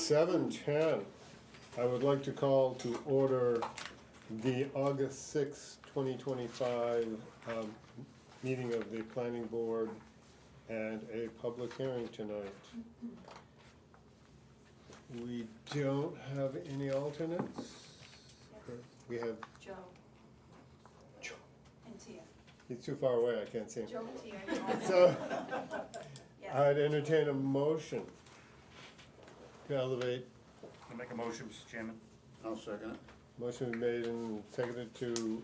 7:10. I would like to call to order the August 6, 2025 meeting of the Planning Board and a public hearing tonight. We don't have any alternates? We have, Joe and Tia. he's too far away, I can't see him. Joe and Tia. So, Yes. I'd entertain a motion to elevate. I'll make a motion, Mr. Chairman. I'll second it. Motion was made and seconded to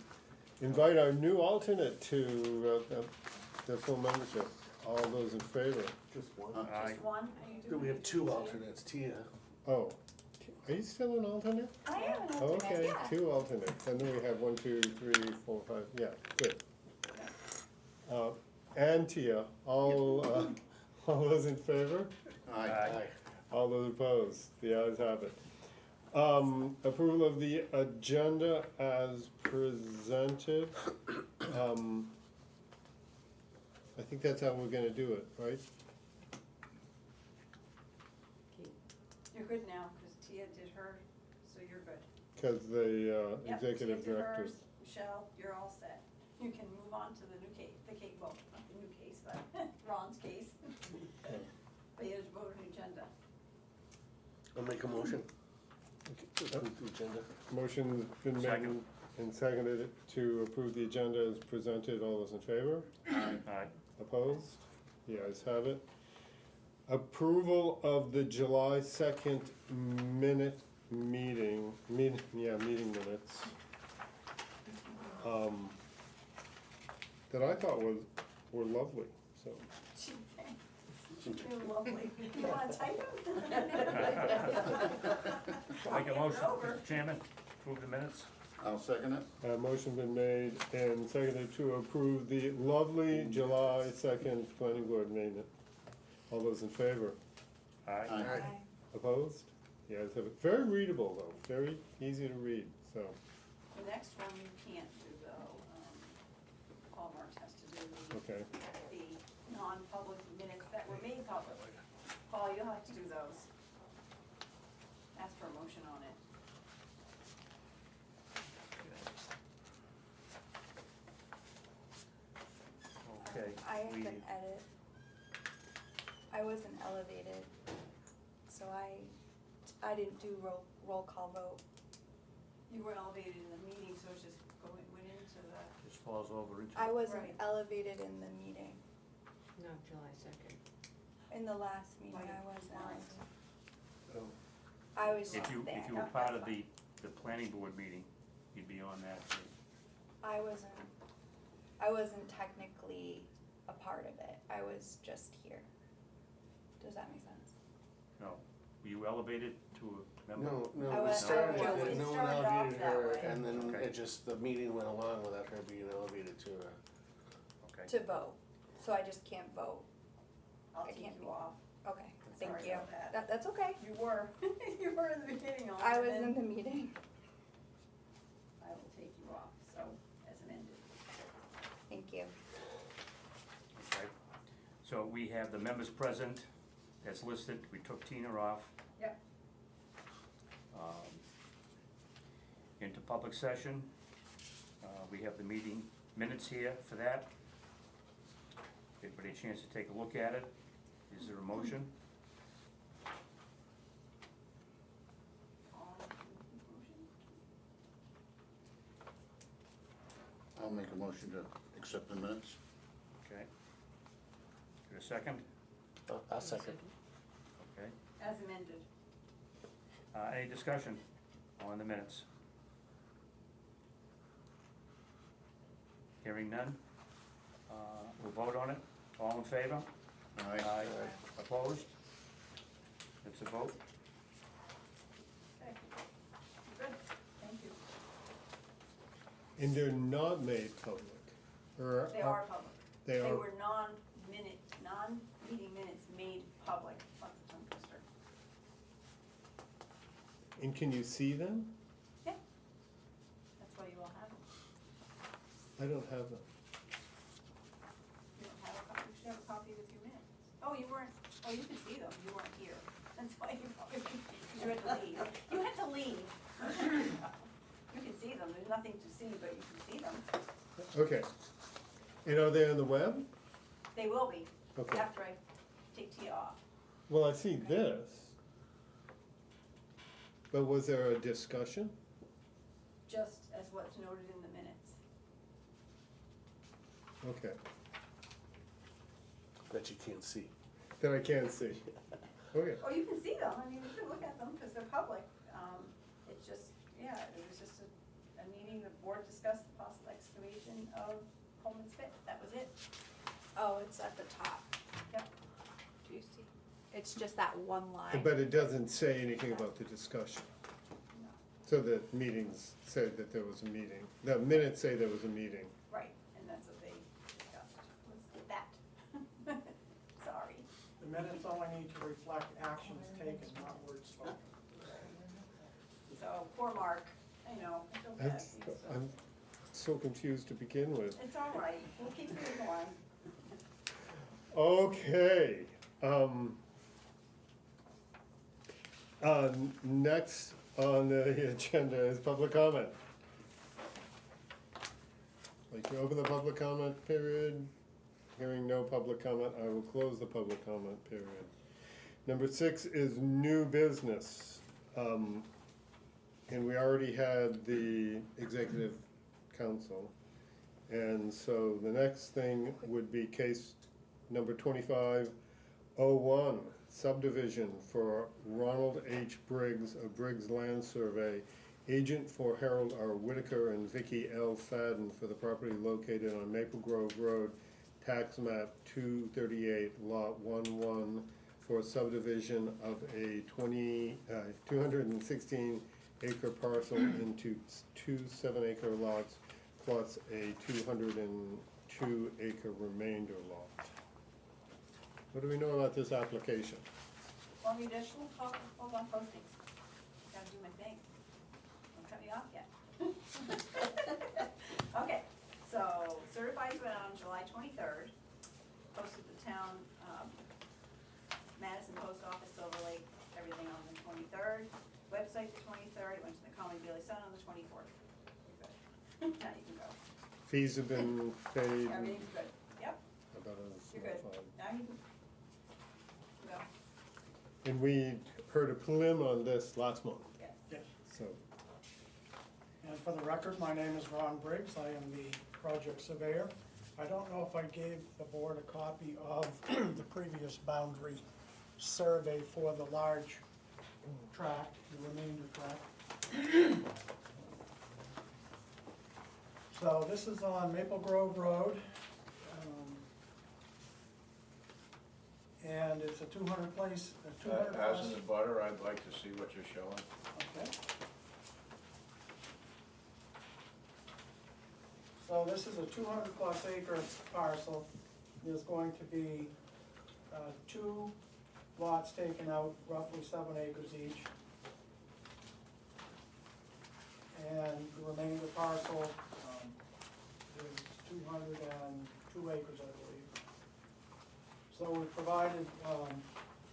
invite our new alternate to the full membership. All those in favor? Just one. Aye. Just one? Are you Do doing we have it? two alternates, Tia? Oh, are you still an alternate? I am an alternate, Okay, yeah. two alternates, and then we have 1, 2, 3, 4, 5, yeah, good. And Tia, all those in favor? Aye. All those opposed? The ayes have it. Approval of the agenda as presented. I think that's how we're gonna do it, right? You're good now, because Tia did her, so you're good. Because the Yep, executive Tia did directors. hers. Michelle, you're all set. You can move on to the new case, well, not the new case, but Ron's case. But you have to vote on the agenda. I'll make a motion. To approve the agenda. Motion's been made Second. and seconded to approve the agenda as presented. All those in favor? Aye. Opposed? The ayes have it. Approval of the July 2nd meeting minutes. That I thought were lovely, so. Gee, thanks. You're lovely. You wanna type I'll make a motion, Over. Mr. Chairman, approve the minutes. I'll second it. Motion been made and seconded to approve the lovely July 2nd planning board meeting. All those in favor? Aye. Aye. Opposed? The ayes have it. Very readable though, very easy to read, so. The next one you can't do though, Paul Marks has to do Okay. the non-public minutes that were made public. Paul, you'll have to do those. Ask for a motion on it. Okay. I have we- an edit. I wasn't elevated, so I didn't do roll call vote. You were elevated in the meeting, so it's just went into the, Just falls over into. I wasn't Right. elevated in the meeting. No, July 2nd. In the last meeting, Right. I wasn't Right. elevated. I was If just you, there. if you were part of the planning board meeting, you'd be on that. I wasn't technically a part of it. I was just here. Does that make sense? No, were you elevated to a member? No, I no, we was- started I with was- it, no it one started off elevated that her, way. and then Okay. it just, the meeting went along without her being elevated to a. Okay. To vote. So I just can't vote. I'll I take can't you be- off. Okay, thank Sorry you. about that. That's okay. You were, you were in the beginning on it. I was and in the meeting. I will take you off, so, as amended. Thank you. Okay. So we have the members present as listed. We took Tina off. Yep. Into public session. We have the meeting minutes here for that. Everybody a chance to take a look at it? Is there a motion? Motion? I'll make a motion to accept the minutes. Okay. Get a second? I'll second. Okay. As amended. Any discussion on the minutes? Hearing none. We'll vote on it. All in favor? Aye. Opposed? It's a vote. Okay. Good, thank you. And they're not made public, or? They are public. They are, were non-meeting minutes made public. Lots of tongue twister. and can you see them? Yeah. That's why you all have them. I don't have them. You don't have a copy, you should have a copy with your minutes. Oh, you weren't, oh, you can see them, you weren't here. That's why you probably, you You had to leave. You had to leave. You can see them, there's nothing to see, but you can see them. Okay. And are they on the web? They will be, Okay. after I take Tia off. Well, I see this. But was there a discussion? Just as what's noted in the minutes. Okay. That you can't see. That I can't see. Okay. Oh, you can see them, I mean, you can look at them, because they're public. It's just, yeah, it was just a meeting, the board discussed the possible excavation of Coleman's Pit, that was it. Oh, it's at the top. Yep. Do you see? It's just that one line. But it doesn't say anything about the discussion. No. So the meetings said that there was a meeting. The minutes say there was a meeting. Right, and that's what they discussed, was that. Sorry. The minutes only need to reflect actions taken, not words spoken. So, poor Mark, I know, I feel bad. I'm so confused to begin with. It's all right, we'll keep moving on. Okay, next on the agenda is public comment. Like to open the public comment period. Hearing no public comment, I will close the public comment period. Number 6 is new business. And we already had the executive council. And so the next thing would be case number 2501, subdivision for Ronald H. Briggs of Briggs Land Survey, agent for Harold R. Whitaker and Vicky L. Fadden for the property located on Maple Grove Road, tax map 238, lot 11, for subdivision of a 216 acre parcel into 2 7-acre lots plus a 202 acre remainder lot. What do we know about this application? Well, we just will talk, hold on, postings. Gotta do my thing. Don't cut me off yet. Okay, so certifies went out on July 23rd. Posted the town, Madison Post Office, Silver Lake, everything on the 23rd. Website the 23rd, it went to the Common Daily Sun on the 24th. We're good. Now you can go. Fees have been paid. Everything's good. Yep, About you're good. Now you can go. And we heard a prelim on this last month, Yes. Yes. so. And for the record, my name is Ron Briggs. I am the project surveyor. I don't know if I gave the board a copy of the previous boundary survey for the large tract, the remainder tract. So this is on Maple Grove Road. And it's a 200 place, a 200 As plus. in the butter, I'd like to see what you're showing. Okay. So this is a 200 plus acre parcel. There's going to be 2 lots taken out, roughly 7 acres each. And the remainder parcel is 202 acres, I believe. So we provided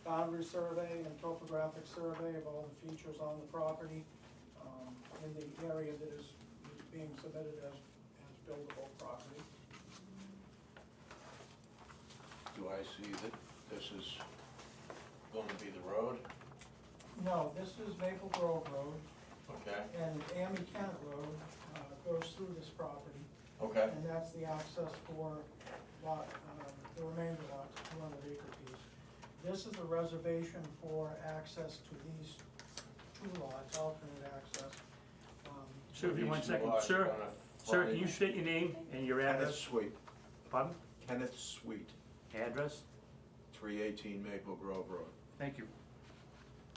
boundary survey and topographic survey of all the features on the property in the area that is being submitted as buildable property. Do I see that this is going to be the road? No, this is Maple Grove Road, Okay, and Amy Kennett Road goes through this property, okay, and that's the access for lot, the remainder lot, 200 acre piece. This is a reservation for access to these 2 lots, alternate access. Sir, if you These 1 second, lots are sir, gonna sir, can you frontage- state your name and your Kenneth address? Sweet, Pardon? Kenneth Sweet, Address? 318 Maple Grove Road. Thank you.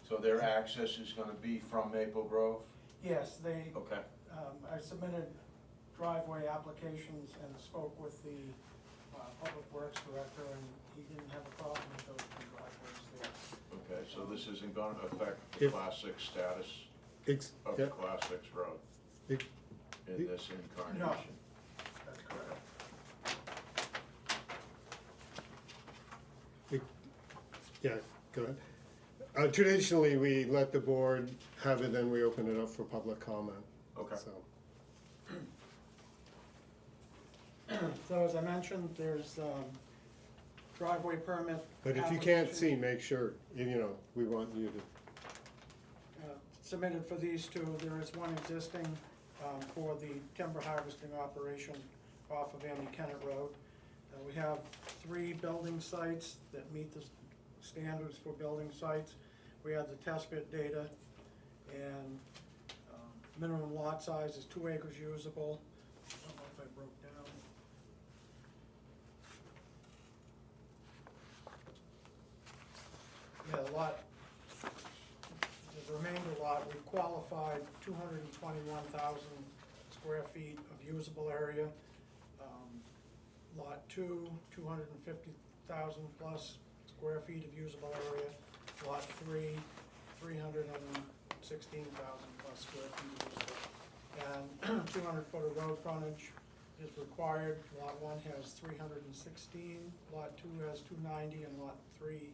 So their access is gonna be from Maple Grove? Yes, they, Okay, I submitted driveway applications and spoke with the Public Works Director, and he didn't have a problem with those 2 driveways there. okay, so this isn't gonna affect the If- Class 6 status of Yeah, the Class 6 road it- in this incarnation? That's correct. yeah, go ahead. Traditionally, we let the board have it, then we open it up for public comment. Okay. So, So as I mentioned, there's driveway permit. but if you can't application, see, make sure, you know, we want you to, Submitted for these two. There is one existing for the timber harvesting operation off of Andy Kennett Road. We have 3 building sites that meet the standards for building sites. We have the test pit data, and minimum lot size is 2 acres usable. I don't know if I broke down. Yeah, the lot, the remainder lot, we've qualified 221,000 square feet of usable area. Lot 2, 250,000 plus square feet of usable area. Lot 3, 316,000 plus square feet of usable. And 200 foot of road frontage is required. Lot 1 has 316, Lot 2 has 290, and Lot 3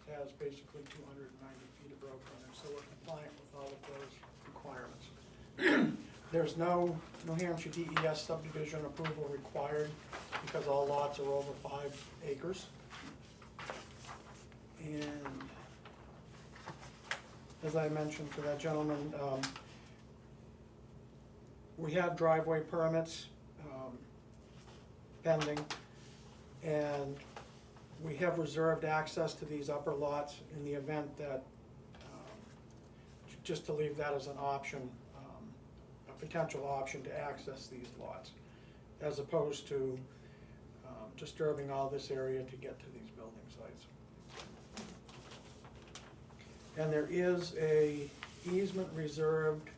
has basically 290 feet of road frontage. So we're compliant with all of those requirements. There's no New Hampshire DES subdivision approval required because all lots are over 5 acres. And as I mentioned to that gentleman, we have driveway permits pending, and we have reserved access to these upper lots in the event that, just to leave that as an option, a potential option to access these lots, as opposed to disturbing all this area to get to these building sites. And there is a easement reserved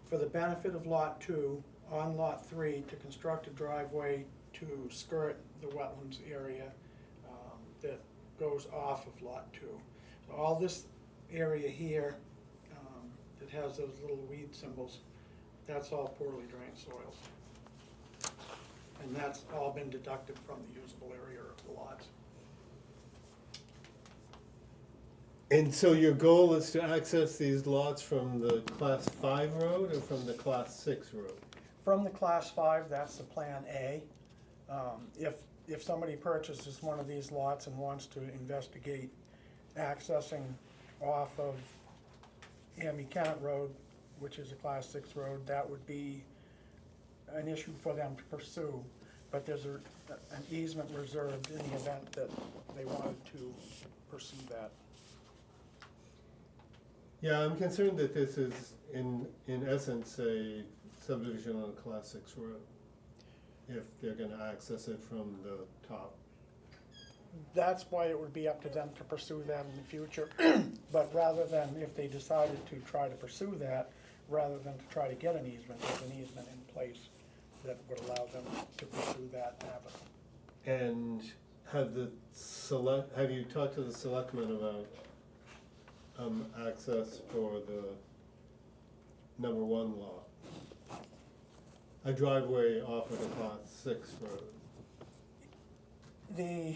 for the benefit of Lot 2 on Lot 3 to construct a driveway to skirt the wetlands area that goes off of Lot 2. So all this area here that has those little weed symbols, that's all poorly drained soils. And that's all been deducted from the usable area of the lots. and so your goal is to access these lots from the Class 5 road or from the Class 6 road? From the Class 5, that's the Plan A. If somebody purchases one of these lots and wants to investigate accessing off of Andy Kennett Road, which is a Class 6 road, that would be an issue for them to pursue. But there's an easement reserved in the event that they wanted to pursue that. Yeah, I'm concerned that this is in essence a subdivision on a Class 6 road, if they're gonna access it from the top. That's why it would be up to them to pursue that in the future. But rather than, if they decided to try to pursue that, rather than to try to get an easement, there's an easement in place that would allow them to pursue that avenue. And have you talked to the selectmen about access for the number 1 lot? A driveway off of the Class 6 road. The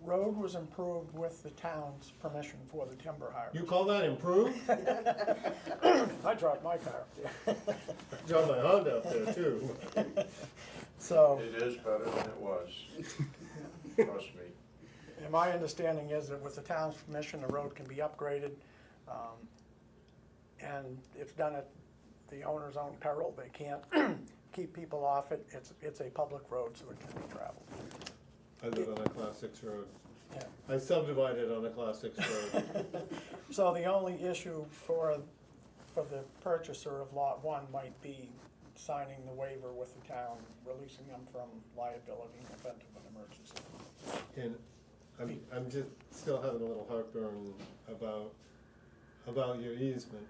road was improved with the town's permission for the timber harvest. You call that improved? I dropped my car up there. Drove my Honda up there too. So, It is better than it was, trust me. and my understanding is that with the town's permission, the road can be upgraded. And it's done at the owner's own peril. They can't keep people off it. It's a public road, so it can be traveled. I live on a Class 6 road. Yeah. I subdivided on a Class 6 road. So the only issue for the purchaser of Lot 1 might be signing the waiver with the town, releasing them from liability in the event of an emergency. And I'm just still having a little heartburn about your easement.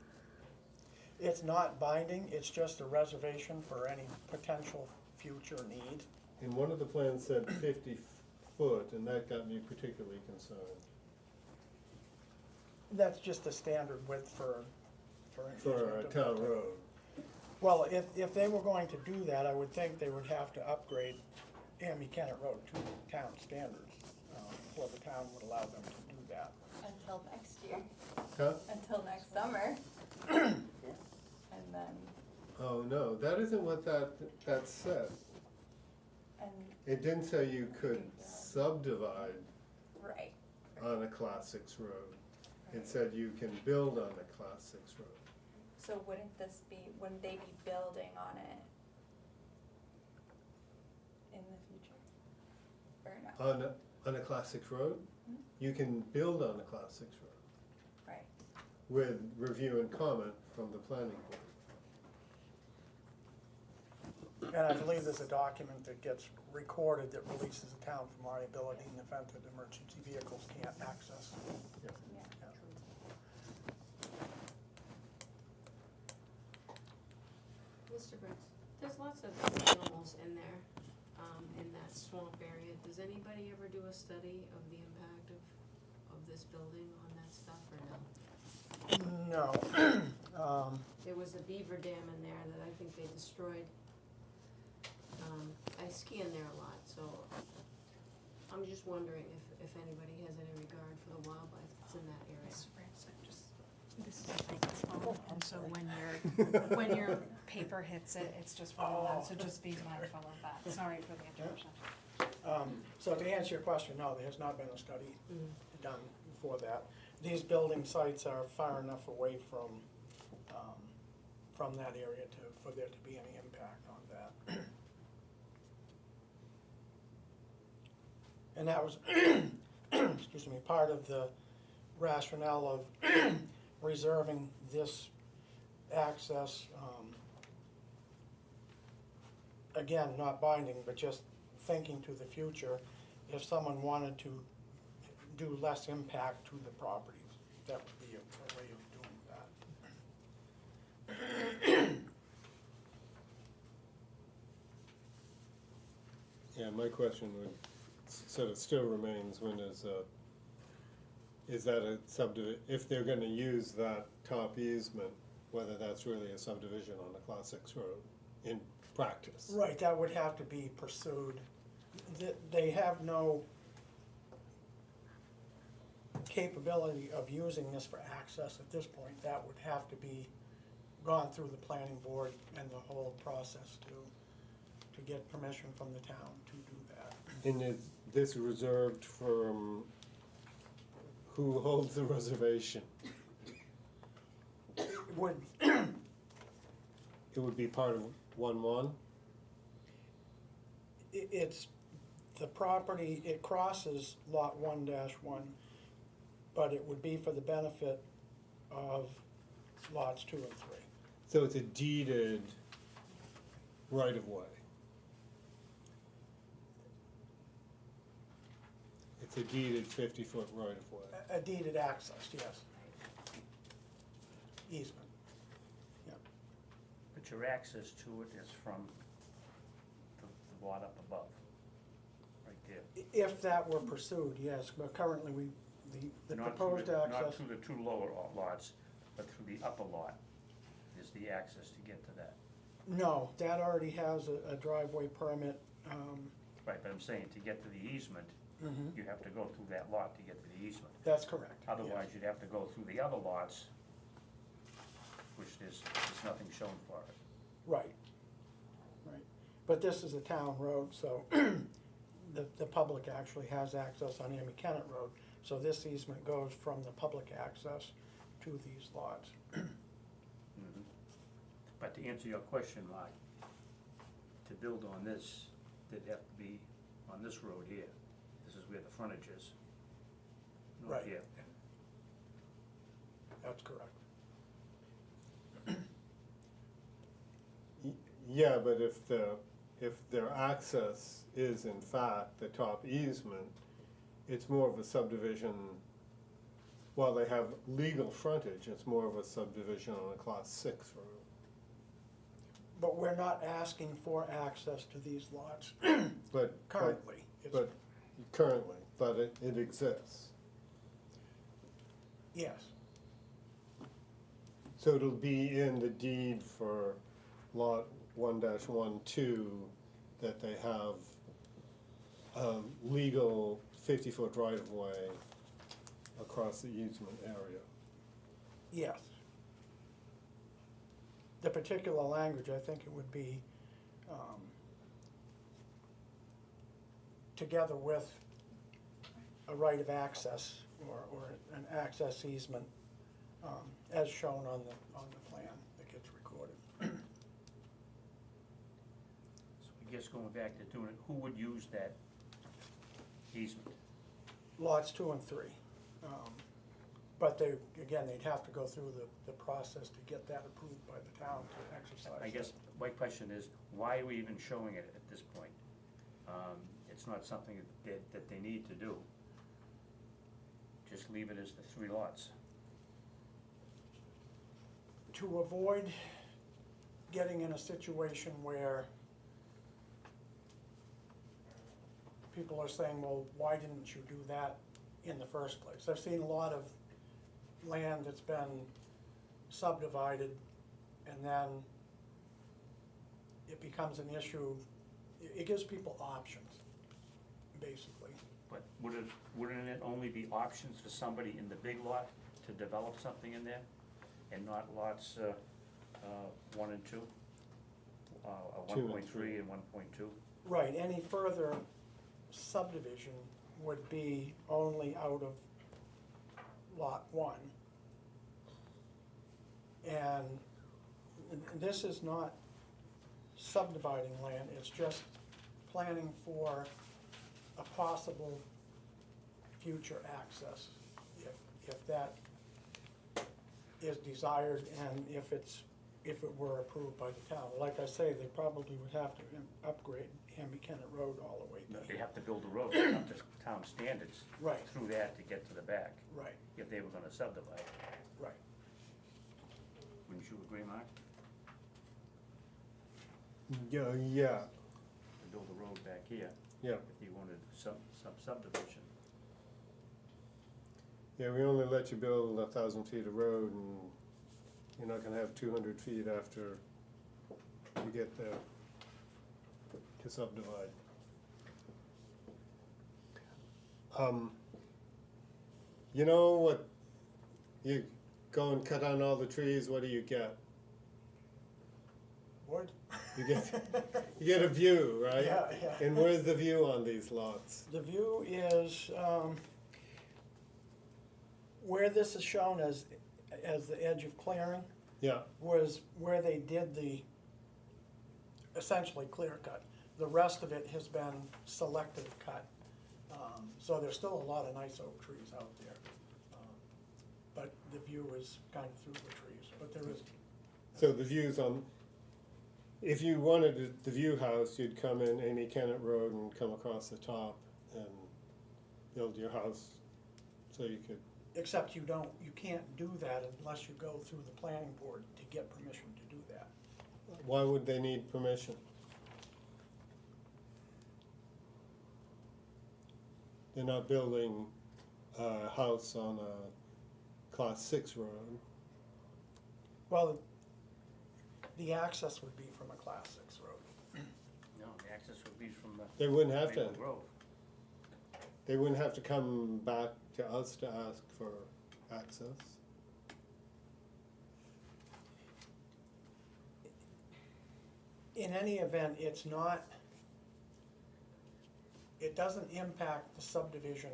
It's not binding, it's just a reservation for any potential future need. And one of the plans said 50 foot, and that got me particularly concerned. That's just a standard width for an For a easement of town that type. road. Well, if they were going to do that, I would think they would have to upgrade Andy Kennett Road to town standards, before the town would allow them to do that. I until next year, Huh? until next summer. And then, Oh, no, that isn't what that said. and, It didn't say you could You can build. subdivide right. on a Class 6 road. It said you can build on a Class 6 road. So wouldn't they be building on it in the future? Or no? On a Class 6 road, Mhm. you can build on a Class 6 road Right. with review and comment from the planning board. And I believe there's a document that gets recorded that releases the town from liability in the event that emergency vehicles can't access. Yeah. Mr. Briggs, there's lots of animals in there, in that swamp area. Does anybody ever do a study of the impact of this building on that stuff, or no? No. There was a beaver dam in there that I think they destroyed. I ski in there a lot, so I'm just wondering if anybody has any regard for the wildlife that's in that area. This is a microphone, and so when your paper hits it, it's just really loud, so just be mindful of that. Sorry for the interruption. So to answer your question, no, there has not been a study Mm. done for that. These building sites are far enough away from that area for there to be any impact on that. And that was, excuse me, part of the rationale of reserving this access, again, not binding, but just thinking to the future, if someone wanted to do less impact to the properties, that would be a way of doing that. Yeah, my question would, sort of still remains, when is that a subdivision, if they're gonna use that top easement, whether that's really a subdivision on a Class 6 road in practice? Right, that would have to be pursued. They have no capability of using this for access at this point. That would have to be gone through the planning board and the whole process to get permission from the town to do that. And is this reserved from, who holds the reservation? It would, It would be part of 1-1? it's, the property, it crosses lot 1-1, but it would be for the benefit of lots 2 and 3. So it's a deeded right-of-way. It's a deeded 50-foot right-of-way. A deeded access, yes. Easement. But your access to it is from the lot up above, right there. If that were pursued, yes, but currently the Not proposed through Not access, through the two lower lots, but through the upper lot is the access to get to that. no, that already has a driveway permit. Right, but I'm saying, to get to the easement, you have to go through that lot to get to the easement. That's correct. yes. Otherwise, you'd have to go through the other lots, which there's nothing shown for it. Right, right. But this is a town road, so the public actually has access on Amy Kennett Road. So this easement goes from the public access to these lots. Mhm. But to answer your question, Mark, to build on this, they'd have to be on this road here. This is where the frontage is. Not Right. here. That's correct. Yeah, but if their access is in fact the top easement, it's more of a subdivision, while they have legal frontage, it's more of a subdivision on a Class 6 road. But we're not asking for access to these lots But currently. It's- But currently, but it exists. Yes, So it'll be in the deed for lot 1-1-2 that they have legal 50-foot right-of-way across the easement area. Yes. The particular language, I think it would be, together with a right of access or an access easement, as shown on the plan that gets recorded. So I guess going back to doing it, who would use that easement? Lots 2 and 3. But they, again, they'd have to go through the process to get that approved by the town to exercise. I guess my question is, why are we even showing it at this point? It's not something that they need to do. Just leave it as the 3 lots. To avoid getting in a situation where people are saying, well, why didn't you do that in the first place? I've seen a lot of land that's been subdivided and then it becomes an issue. It gives people options, basically. But wouldn't it only be options for somebody in the big lot to develop something in there? And not lots 1 and 2? 2 and 1.3 3. and 1.2? Right, any further subdivision would be only out of lot 1. And this is not subdividing land, it's just planning for a possible future access, if that is desired and if it were approved by the town. Like I say, they probably would have to upgrade Hamby Kennett Road all the way No, down. they have to build a road up to town standards Right, through that to get to the back, right, if they were gonna subdivide. right. Wouldn't you agree, Mark? Yeah, To build a road back here, yeah. if you wanted subdivision. Yeah, we only let you build 1,000 feet of road, and you're not gonna have 200 feet after you get there to subdivide. You know what, you go and cut down all the trees, what do you get? Wood? You get a view, right? Yeah, yeah. And where's the view on these lots? The view is, where this is shown as the edge of clearing Yeah, was where they did the essentially clear cut. The rest of it has been selective cut. So there's still a lot of nice oak trees out there. But the view is kind of through the trees, but there is. so the views on, if you wanted the view house, you'd come in Amy Kennett Road and come across the top and build your house so you could, Except you can't do that unless you go through the planning board to get permission to do that. why would they need permission? They're not building a house on a Class 6 road. Well, the access would be from a Class 6 road. No, the access would be from the They wouldn't have Maple to, Grove. they wouldn't have to come back to us to ask for access. In any event, it's not, it doesn't impact the subdivision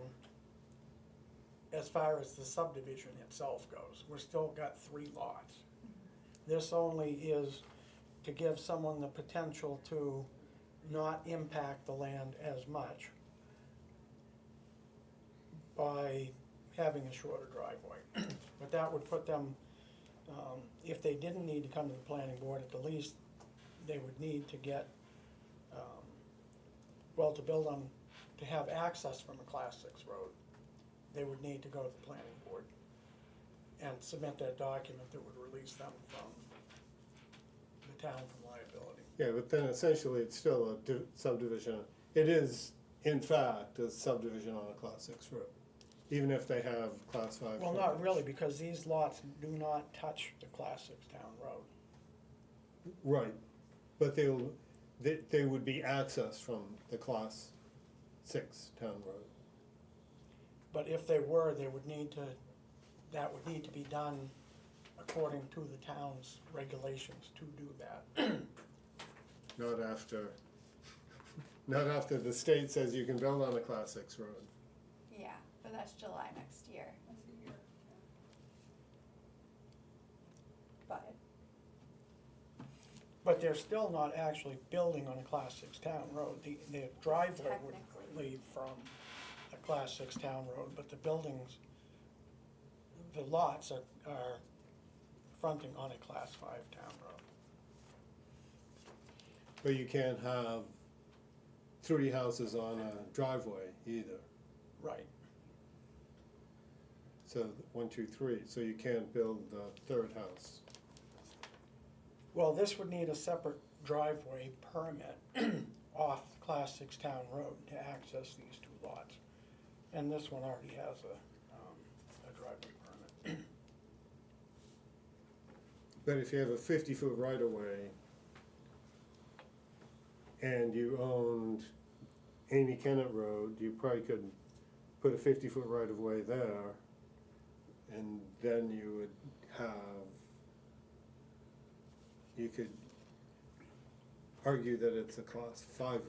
as far as the subdivision itself goes. We're still got 3 lots. This only is to give someone the potential to not impact the land as much by having a shorter driveway. But that would put them, if they didn't need to come to the planning board, at the least, they would need to get, well, to build on, to have access from a Class 6 road, they would need to go to the planning board and submit that document that would release them from the town from liability. Yeah, but then essentially it's still a subdivision. It is, in fact, a subdivision on a Class 6 road, even if they have Class 5. Well, not frontage. really, because these lots do not touch the Class 6 town road. Right, but they would be accessed from the Class 6 town road. But if they were, they would need to, that would need to be done according to the town's regulations to do that. Not after the state says you can build on a Class 6 road. Yeah, but that's July next year, That's a year. but But they're still not actually building on a Class 6 town road. The driveway would Technically. lead from a Class 6 town road, but the buildings, the lots are fronting on a Class 5 town road. But you can't have 3 houses on a driveway either. Right. So 1, 2, 3, so you can't build the 3rd house. Well, this would need a separate driveway permit off the Class 6 town road to access these 2 lots. And this one already has a driveway permit. But if you have a 50-foot right-of-way and you owned Amy Kennett Road, you probably could put a 50-foot right-of-way there, and then you would have, you could argue that it's a Class 5 road.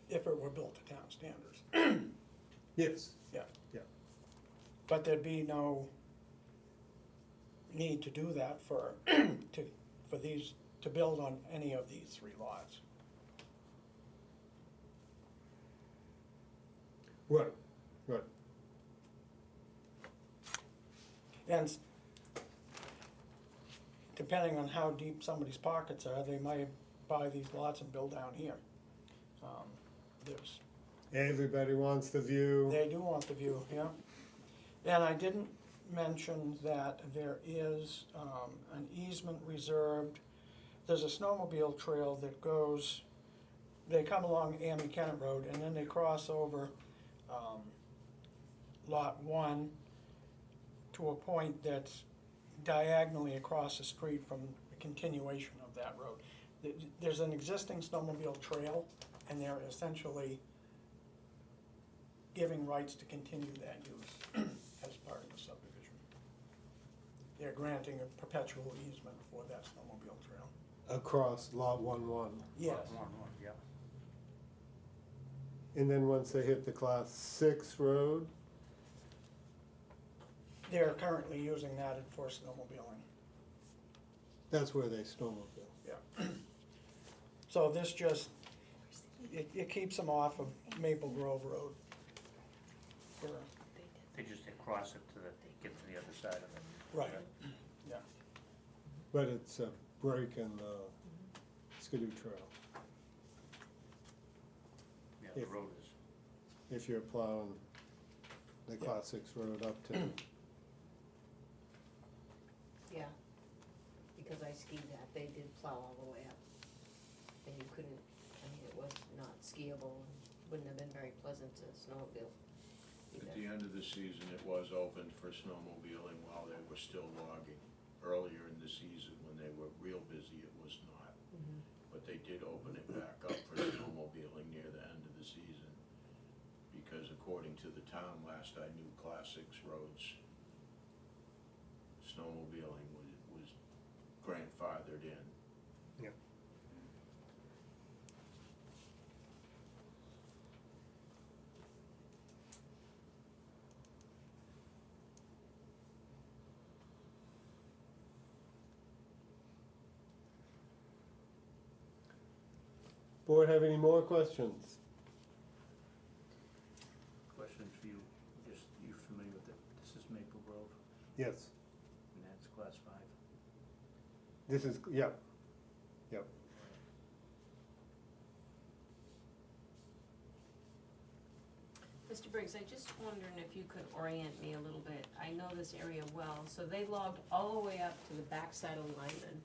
If it were built to town standards. Yes. Yeah. Yeah. But there'd be no need to do that for, to build on any of these 3 lots. Right, right. And depending on how deep somebody's pockets are, they might buy these lots and build down here. There's, Everybody wants the view. they do want the view, yeah. And I didn't mention that there is an easement reserved. There's a snowmobile trail that goes, they come along Amy Kennett Road and then they cross over Lot 1 to a point that's diagonally across the street from the continuation of that road. There's an existing snowmobile trail, and they're essentially giving rights to continue that use as part of the subdivision. They're granting a perpetual easement for that snowmobile trail. Across Lot 1-1. Yes, Yeah. And then once they hit the Class 6 road, they're currently using that for snowmobiling, that's where they snowmobile. yeah. So this just, it keeps them off of Maple Grove Road. For, They just cross it to get to the other side of it. right, yeah. But it's a break in the Skidoo Trail Yeah, the If- road is. if you're plowing the Class 6 road up to, Yeah, because I skied that, they did plow all the way up. And you couldn't, I mean, it was not skiable, and wouldn't have been very pleasant to snowmobile At either. the end of the season, it was open for snowmobiling while they were still logging. Earlier in the season, when they were real busy, it was not. Mhm. But they did open it back up for snowmobiling near the end of the season. Because according to the town, last I knew, Class 6 roads, snowmobiling was grandfathered in. yeah. Board have any more questions? Question for you, just, you familiar with it? This is Maple Grove, Yes, and that's Class 5. this is, yeah, yep. Mr. Briggs, I just wondering if you could orient me a little bit. I know this area well, so they logged all the way up to the backside of Lyman.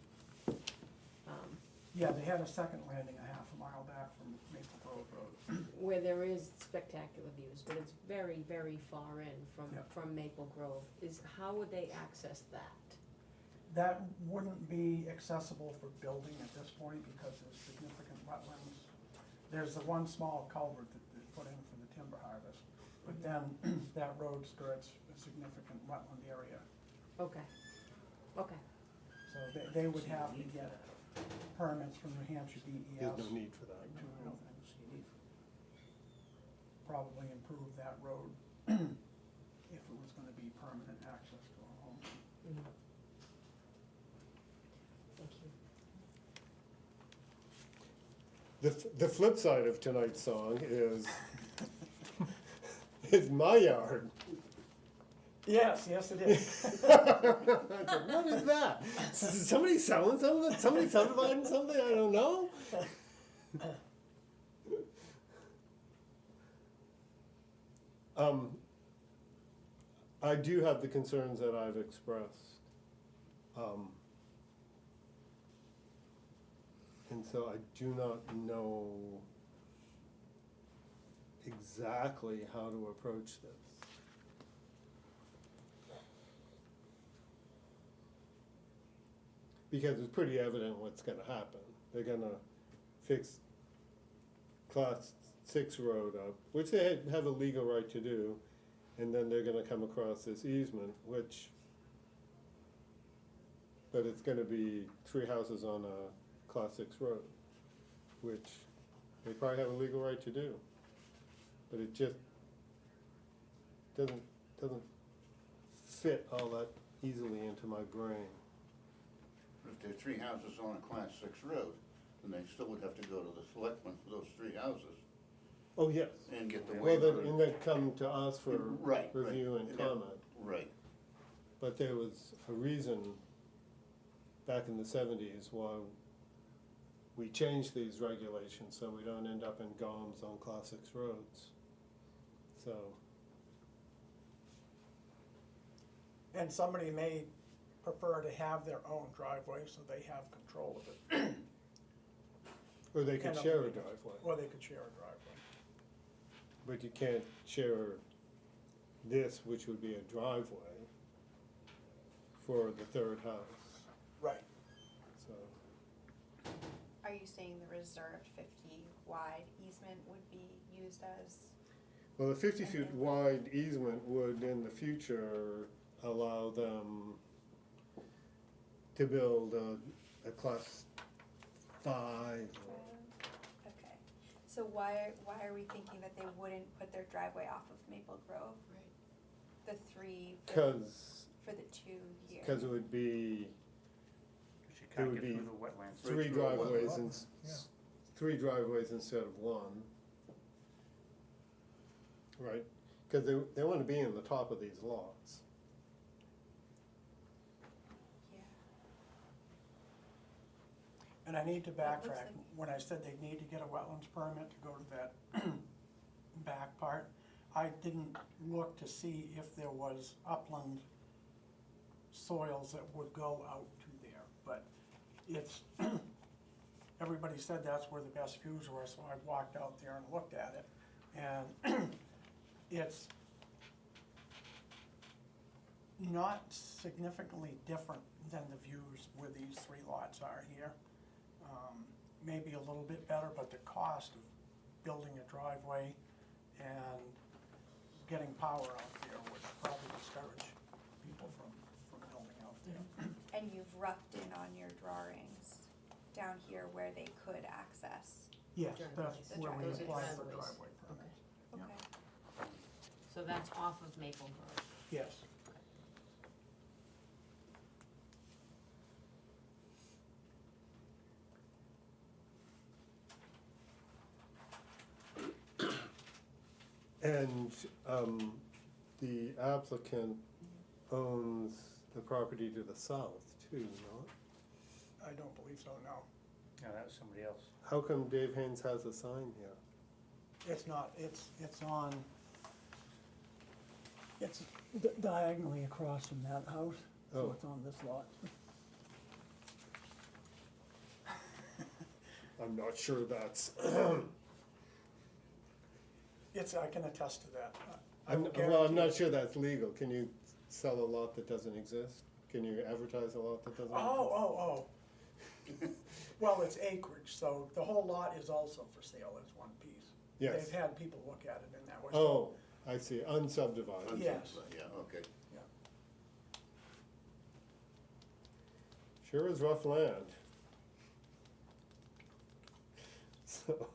Yeah, they had a second landing a half a mile back from Maple Grove Road. Where there is spectacular views, but it's very, very far in Yeah. from Maple Grove. How would they access that? That wouldn't be accessible for building at this point because there's significant wetlands. There's the one small culvert that they put in for the timber harvest. But then that road skirts a significant wetland area. Okay, okay. So they would have to get permits from New Hampshire DES. There's no need for that. To probably improve that road if it was gonna be permanent access to a home. Thank you. The flip side of tonight's song is, is my yard. Yes, yes it is. I said, what is that? Is somebody selling something? Somebody subdividing something? I don't know. I do have the concerns that I've expressed. And so I do not know exactly how to approach this. Because it's pretty evident what's gonna happen. They're gonna fix Class 6 road up, which they have a legal right to do, and then they're gonna come across this easement, which, but it's gonna be 3 houses on a Class 6 road, which they probably have a legal right to do. But it just doesn't fit all that easily into my brain. If there are 3 houses on a Class 6 road, then they still would have to go to the selectmen for those 3 houses Oh, yes. and get the Well, waiver. and then come to us for Right, right. review and Yeah. comment. Right. But there was a reason back in the 70s why we changed these regulations so we don't end up in GOMS on Class 6 roads. So, And somebody may prefer to have their own driveway so they have control of it, or they could And share a a- driveway, or they could share a driveway. but you can't share this, which would be a driveway, for the 3rd house, Right. so. Are you saying the reserved 50 wide easement would be used as? Well, the 50-foot wide easement would, in the future, allow them to build a Class 5 or. Okay, so why are we thinking that they wouldn't put their driveway off of Maple Grove? Right. The 3 Cause, for the 2 here? cause it would be She can't would get be through the wetlands. 3 through a wetland. driveways and, Yeah. 3 driveways instead of 1. Right, cause they wanna be in the top of these lots. Yeah. And I need to What was backtrack. the- When I said they need to get a wetlands permit to go to that back part, I didn't look to see if there was upland soils that would go out to there, but it's, everybody said that's where the best views were, so I walked out there and looked at it. And it's not significantly different than the views where these 3 lots are here. Maybe a little bit better, but the cost of building a driveway and getting power out there would probably discourage people from building out there. And you've roughed in on your drawings down here where they could access. Yes, Driveways. that's where we Those are apply for driveways. driveway permit. Yeah. Okay. So that's off of Maple Grove. Yes. And, the applicant owns the property to the south too, no? I don't believe so, no. No, that was somebody else. How come Dave Haynes has a sign here? It's not, it's on, it's diagonally across from that house, so Oh. it's on this lot. I'm not sure that's, It's, I can attest to that. I'm not guarantee- sure that's legal. Can you sell a lot that doesn't exist? Can you advertise a lot that doesn't exist? Oh. Well, it's acreage, so the whole lot is also for sale as one piece. Yes. They've had people look at it in that way. So, Oh, I see, unsubdivided. Yes. Yeah, okay. Sure is rough land. So.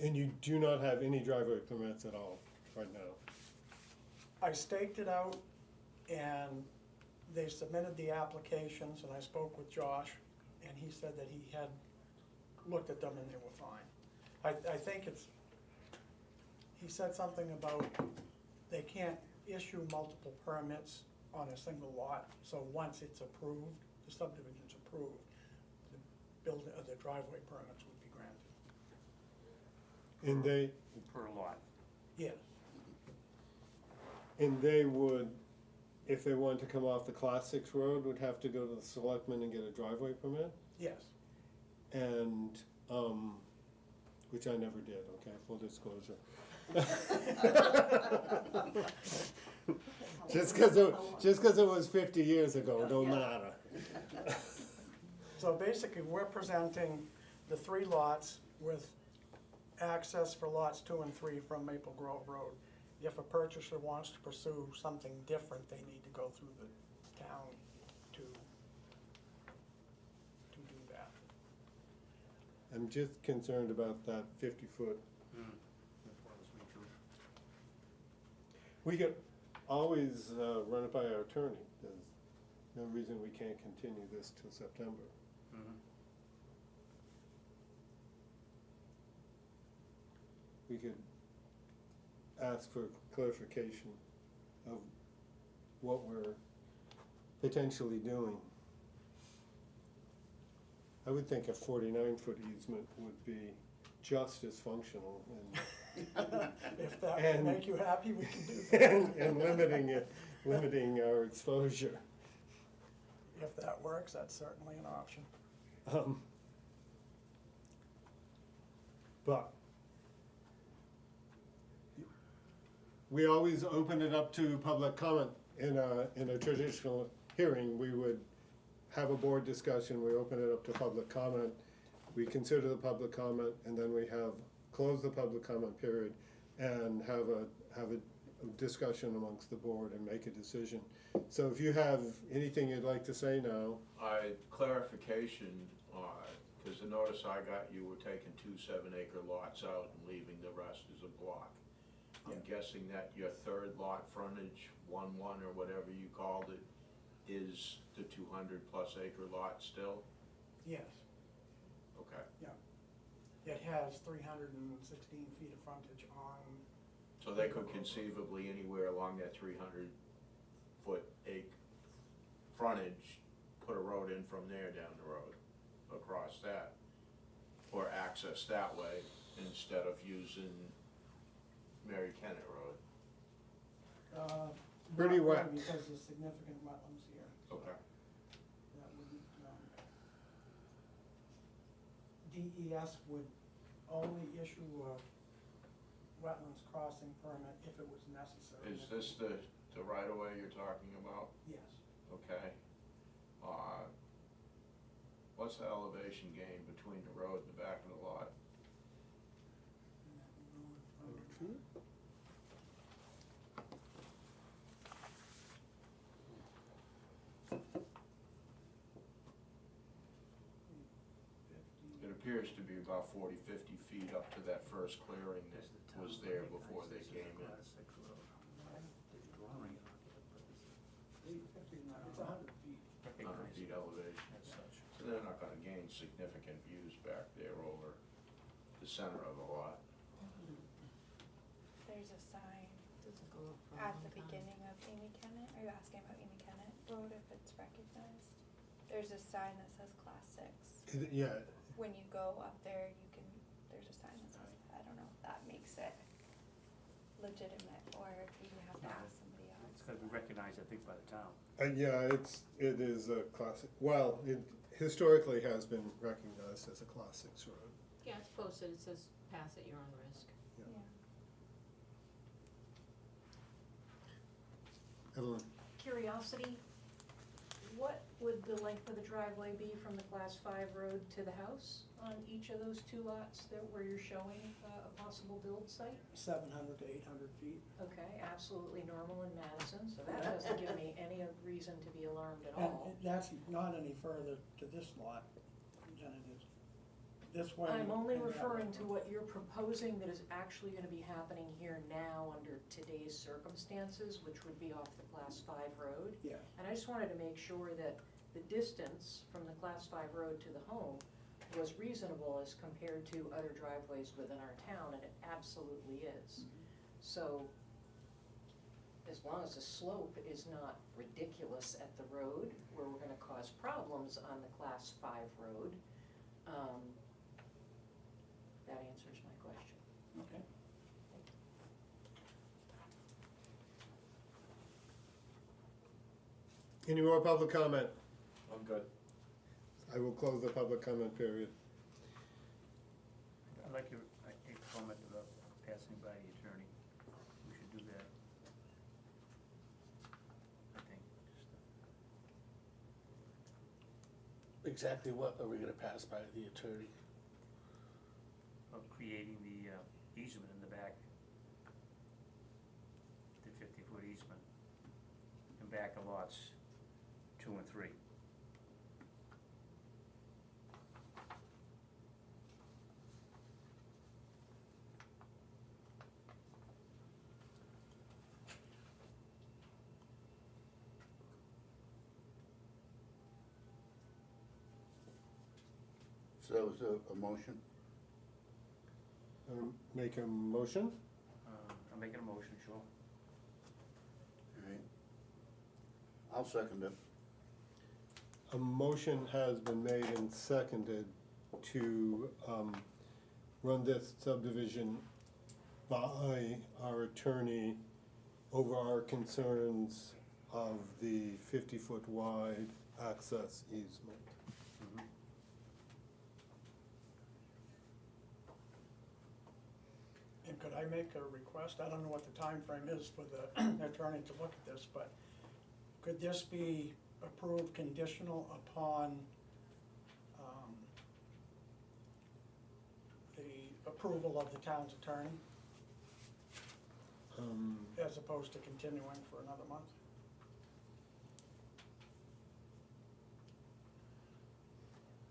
And you do not have any driveway permits at all right now? I staked it out, and they submitted the applications, and I spoke with Josh, and he said that he had looked at them and they were fine. I think it's, he said something about they can't issue multiple permits on a single lot, so once it's approved, the subdivision's approved, the driveway permits would be granted. And they, Per lot. Yes, and they would, if they wanted to come off the Class 6 road, would have to go to the selectmen and get a driveway permit? yes. And, which I never did, okay, full disclosure. Just cause it was 50 years ago, don't matter. So basically, we're presenting the 3 lots with access for lots 2 and 3 from Maple Grove Road. If a purchaser wants to pursue something different, they need to go through the town to do that. I'm just concerned about that 50-foot. That bothers me too. We could always run it by our attorney. There's no reason we can't continue this till September. Mhm. We could ask for clarification of what we're potentially doing. I would think a 49-foot easement would be just as functional If that would And- make you happy, we can do that. and limiting our exposure. If that works, that's certainly an option. But we always open it up to public comment. In a traditional hearing, we would have a board discussion, we open it up to public comment, we consider the public comment, and then we close the public comment period and have a discussion amongst the board and make a decision. So if you have anything you'd like to say now, Clarification, cause the notice I got, you were taking 2 7-acre lots out and leaving the rest as a block. I'm guessing that your 3rd lot frontage, 1-1 or whatever you called it, is the 200+ acre lot still? Yes, Okay, it has 316 feet of frontage on, so they could conceivably anywhere along that 300-foot frontage, put a road in from there down the road, across that, or access that way, instead of using Mary Kennett Road. Pretty not wet. really, because there's significant wetlands here. So Okay. that wouldn't, DES would only issue a wetlands crossing permit if it was necessary. Is this the right-of-way you're talking about? Yes. Okay. What's the elevation gain between the road and the back of the lot? It appears to be about 40, 50 feet up to that first clearing that was there before they came in. It's 100 feet. 100 feet elevation. So they're not gonna gain significant views back there over the center of the lot. There's a sign Doesn't go up for a at long the time. beginning of Amy Kennett. Are you asking about Amy Kennett Road if it's recognized? There's a sign that says Class 6. yeah, When you go up there, there's a sign that says, I don't know if that makes it legitimate or if you have to ask somebody else. It's gotta be recognized, I think, by the town. yeah, it is a classic, well, it historically has been recognized as a Class 6 road. Yeah, it's posted, it says pass at your own risk. Yeah. Yeah. Evelyn? Curiosity, what would the length of the driveway be from the Class 5 road to the house on each of those two lots that where you're showing a possible build site? 700 to 800 feet. Okay, absolutely normal in Madison, so that doesn't give me any reason to be alarmed at And all. that's not any further to this lot than it is this way. I'm only and that referring way. to what you're proposing that is actually gonna be happening here now under today's circumstances, which would be off the Class 5 road. Yeah, And I just wanted to make sure that the distance from the Class 5 road to the home was reasonable as compared to other driveways within our town, and it absolutely is. So, as long as the slope is not ridiculous at the road, where we're gonna cause problems on the Class 5 road, that answers my question. okay. Any more public comment? I'm good. I will close the public comment period. I'd like a comment about passing by the attorney. We should do that. I think, Exactly what are we gonna pass by the attorney? of creating the easement in the back. The 50-foot easement in back of lots 2 and 3. So is there a motion? Make a motion? I'm making a motion, sure. All right. I'll second it. A motion has been made and seconded to run this subdivision by our attorney over our concerns of the 50-foot wide access easement. Mhm. And could I make a request? I don't know what the time frame is for the attorney to look at this, but could this be approved conditional upon the approval of the town's attorney, as opposed to continuing for another month?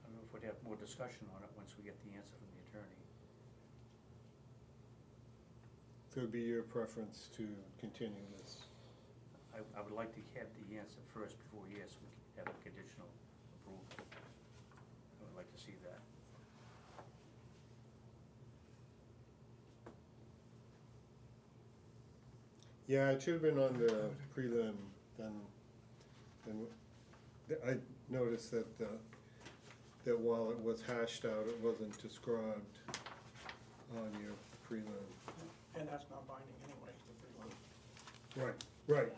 I don't know if we'd have more discussion on it once we get the answer from the attorney. So it would be your preference to continue this? I would like to have the answer first before, yes, we can have a conditional approval. I would like to see that. Yeah, it should have been on the prelim, then I noticed that that while it was hashed out, it wasn't described on your prelim. And that's not binding anyway, the prelim. Right.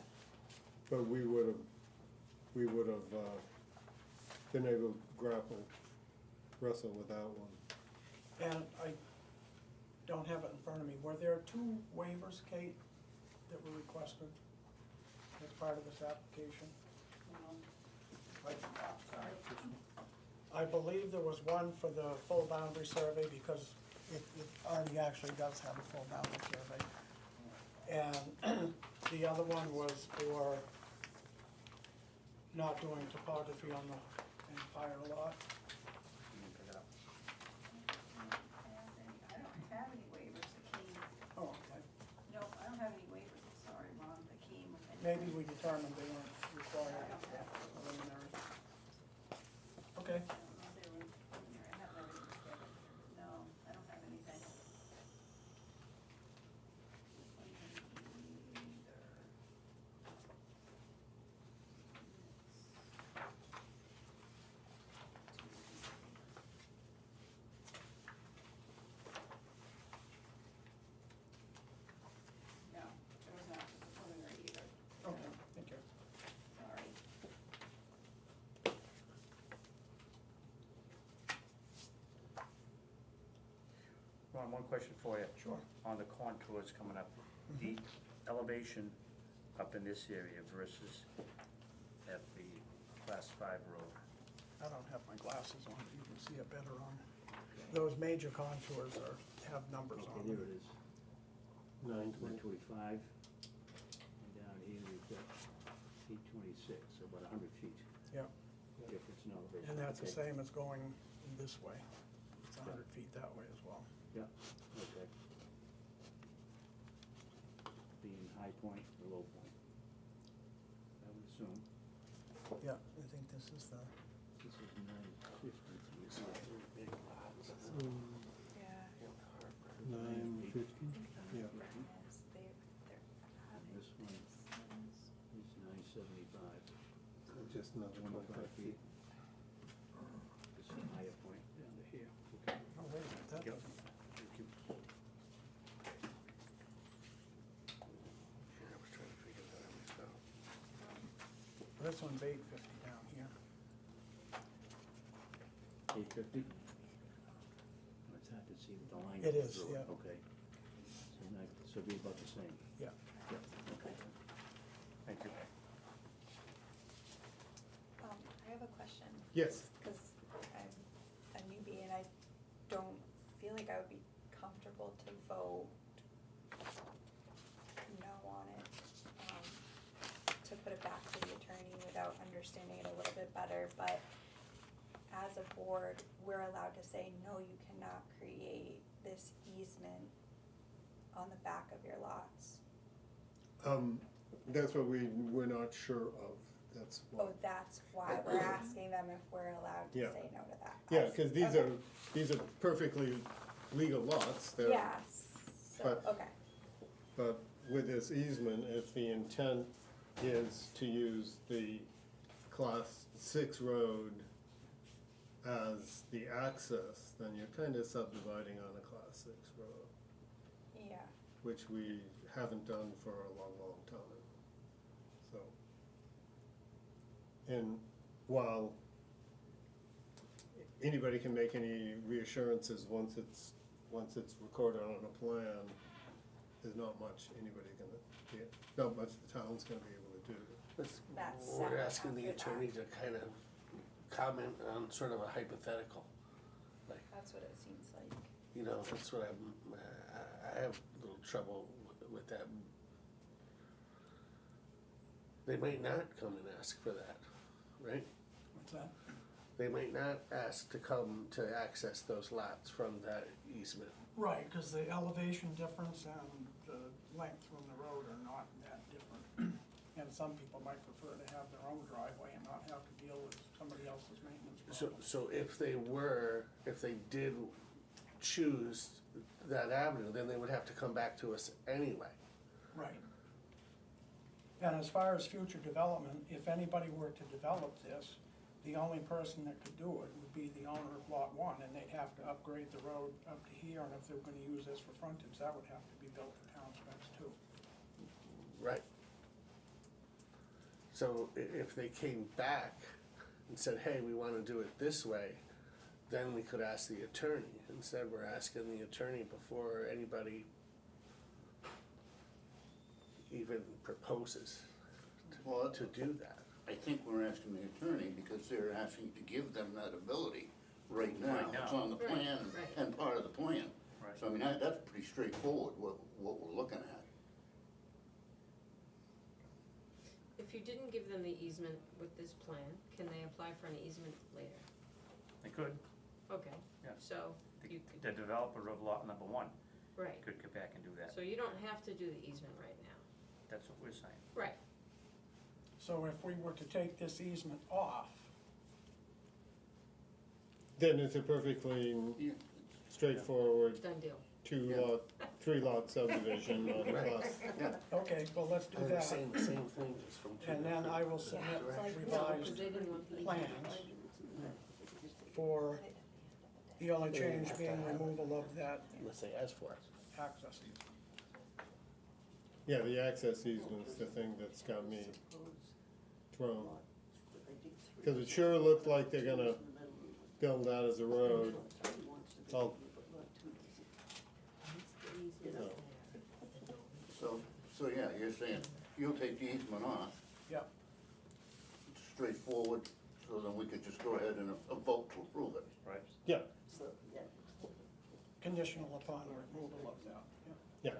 But we would have been able to wrestle with that one. And I don't have it in front of me. Were there 2 waivers, Kate, that were requested as part of this application? I believe there was one for the full boundary survey, because it already actually does have a full boundary survey. And the other one was for not doing topography on the entire lot. You can pick it up. I don't have any waivers that came, Oh, okay. no, I don't have any waivers, I'm sorry, Ron, that came with any. Maybe we determined they weren't required for preliminary. Okay. I don't know if they were preliminary. I have everything together here. No, I don't have anything. This one can be either. No, there was not a preliminary either. Okay, thank you. Sorry. Ron, one question for you. Sure. On the contours coming up, the elevation up in this area versus at the class 5 road? I don't have my glasses on, you can see it better on. Those major contours have numbers Okay, on there them. it is. 925. And down here we've got 826, so about 100 feet Yeah, difference in elevation. and that's the Okay. same as going this way. It's 100 feet that way as well. Yeah, okay. Being high point or low point? I would assume. Yeah, I think this is the, This is 950. These are very big lots. Yeah. 950, yeah. Yes, they're having This one is 975. Just another 25 feet. This is a higher point down to here. Okay. oh, wait a minute, that Yep. doesn't, Thank you. Yeah, I was trying to figure that out myself. this one's 850 down here. 850? Oh, it's hard to see with the line. It goes is, through yeah. Okay. So it'd be about the same. Yeah. Yeah, okay. Thank you. I have a question. Yes. Because I'm a newbie and I don't feel like I would be comfortable to vote no on it. To put it back to the attorney without understanding it a little bit better, but as a board, we're allowed to say, no, you cannot create this easement on the back of your lots. That's what we're not sure of, that's why. Oh, that's why we're asking them if we're allowed to Yeah. say no to that. Yeah, I see. cause Okay. these are perfectly legal lots, they're. Yes, so, but- okay, But with this easement, if the intent is to use the class 6 road as the access, then you're kind of subdividing on a class 6 road, yeah, which we haven't done for a long, long time. So, and while anybody can make any reassurances once it's recorded on a plan, there's not much not much the town's gonna be able to do. That's We're set asking the after that. attorney to kind of comment on sort of a hypothetical. Like, That's what it seems like. you know, that's what I have a little trouble with that. They might not come and ask for that, right? What's that? They might not ask to come to access those lots from that easement. Right, because the elevation difference and the length from the road are not that different. And some people might prefer to have their own driveway and not have to deal with somebody else's maintenance problems. So if they did choose that avenue, then they would have to come back to us anyway. Right. And as far as future development, if anybody were to develop this, the only person that could do it would be the owner of lot 1, and they'd have to upgrade the road up to here, and if they were gonna use this for frontage, that would have to be built to town specs too. Right. So if they came back and said, hey, we wanna do it this way, then we could ask the attorney. Instead, we're asking the attorney before anybody even proposes Well, to do that. I think we're asking the attorney because they're asking to give them that ability right now. Right now. It's on the Right, plan right. and part of the plan. Right. So I mean, that's pretty straightforward, what we're looking at. If you didn't give them the easement with this plan, can they apply for an easement later? They could, Okay, Yeah. so you the could, developer of lot number 1 right, could come back and do that. so you don't have to do the easement right now. That's what we're saying. Right, So if we were to take this easement off, Then it's a perfectly Yeah. straightforward done deal. 3-lot subdivision on a Right. class. okay, well, let's do And they're that. saying the same thing, just from two And then different I will submit directions. revised They didn't want the easement. plans for the only change being removal of that Unless they ask for it. access easement. Yeah, the access easement's the thing that's got me thrown. Cause it sure looked like they're gonna build that as a road. I'll- So yeah, you're saying you'll take the easement off. Yep. Straightforward, so then we could just go ahead and vote to approve it. Right. Yeah, Conditional upon removal of that, yeah. yeah.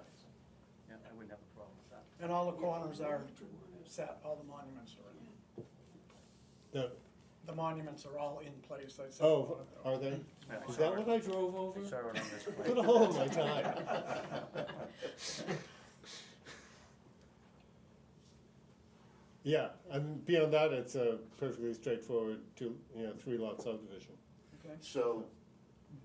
Yeah, I wouldn't have a problem with that. And all the corners are set, all the monuments are in. The monuments are all in place, I said. Oh, are they? Yeah, I Is saw that it. what I drove over? I saw it on this Put plan. a hole in my tire. Yeah, and beyond that, it's a perfectly straightforward 3-lot subdivision. Okay. So,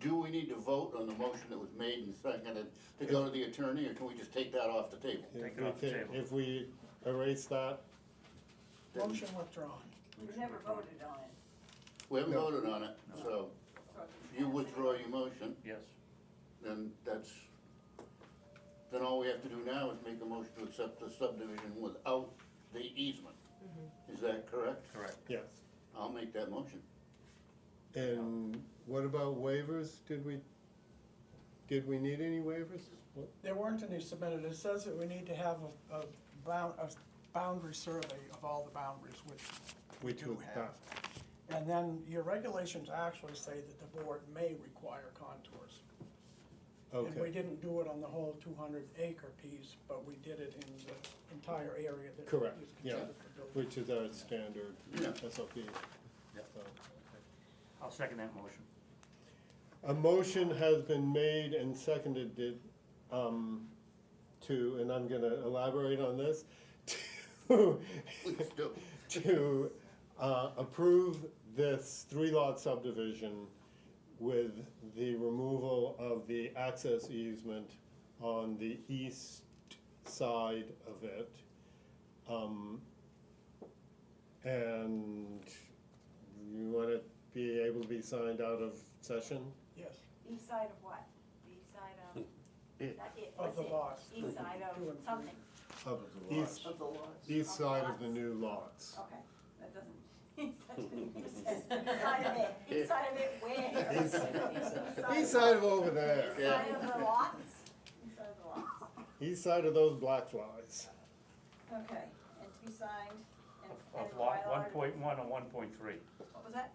do we need to vote on the motion that was made and seconded to go to the attorney, or can we just take that off the table? Take If it we off the can- table. If we erase that, Then- Motion withdrawn. We've never voted on it. We haven't No. voted on it, so So you withdraw your motion, Yes, then then all we have to do now is make a motion to accept the subdivision without the easement. Is that correct? correct. yes. I'll make that motion. And what about waivers? Did we need any waivers? What- There weren't any submitted. It says that we need to have a boundary survey of all the boundaries, which we Which do was have. And then your regulations actually say that the board may require contours. And we Okay, didn't do it on the whole 200-acre piece, but we did it in the entire area that Correct, is yeah. considered for building. which is our standard Yeah. SOP. Yep. So. I'll second that motion. A motion has been made and seconded and I'm gonna elaborate on this, Please do. to approve this 3-lot subdivision with the removal of the access easement on the east side of it. And you want it be able to be signed out of session? Yes, East side of what? The east side of, It. not it, Of what's the it? lots. East side Two and of three. something, Of the east, Of the lots. east Of the side of the lots? new lots. okay, that doesn't, east side of it, east side of it where? East side of over there. East side of the lots? East side of the lots, East side of those black flies. okay, and to be signed, and Of and lot Mylar- 1.1 and 1.3. What was that?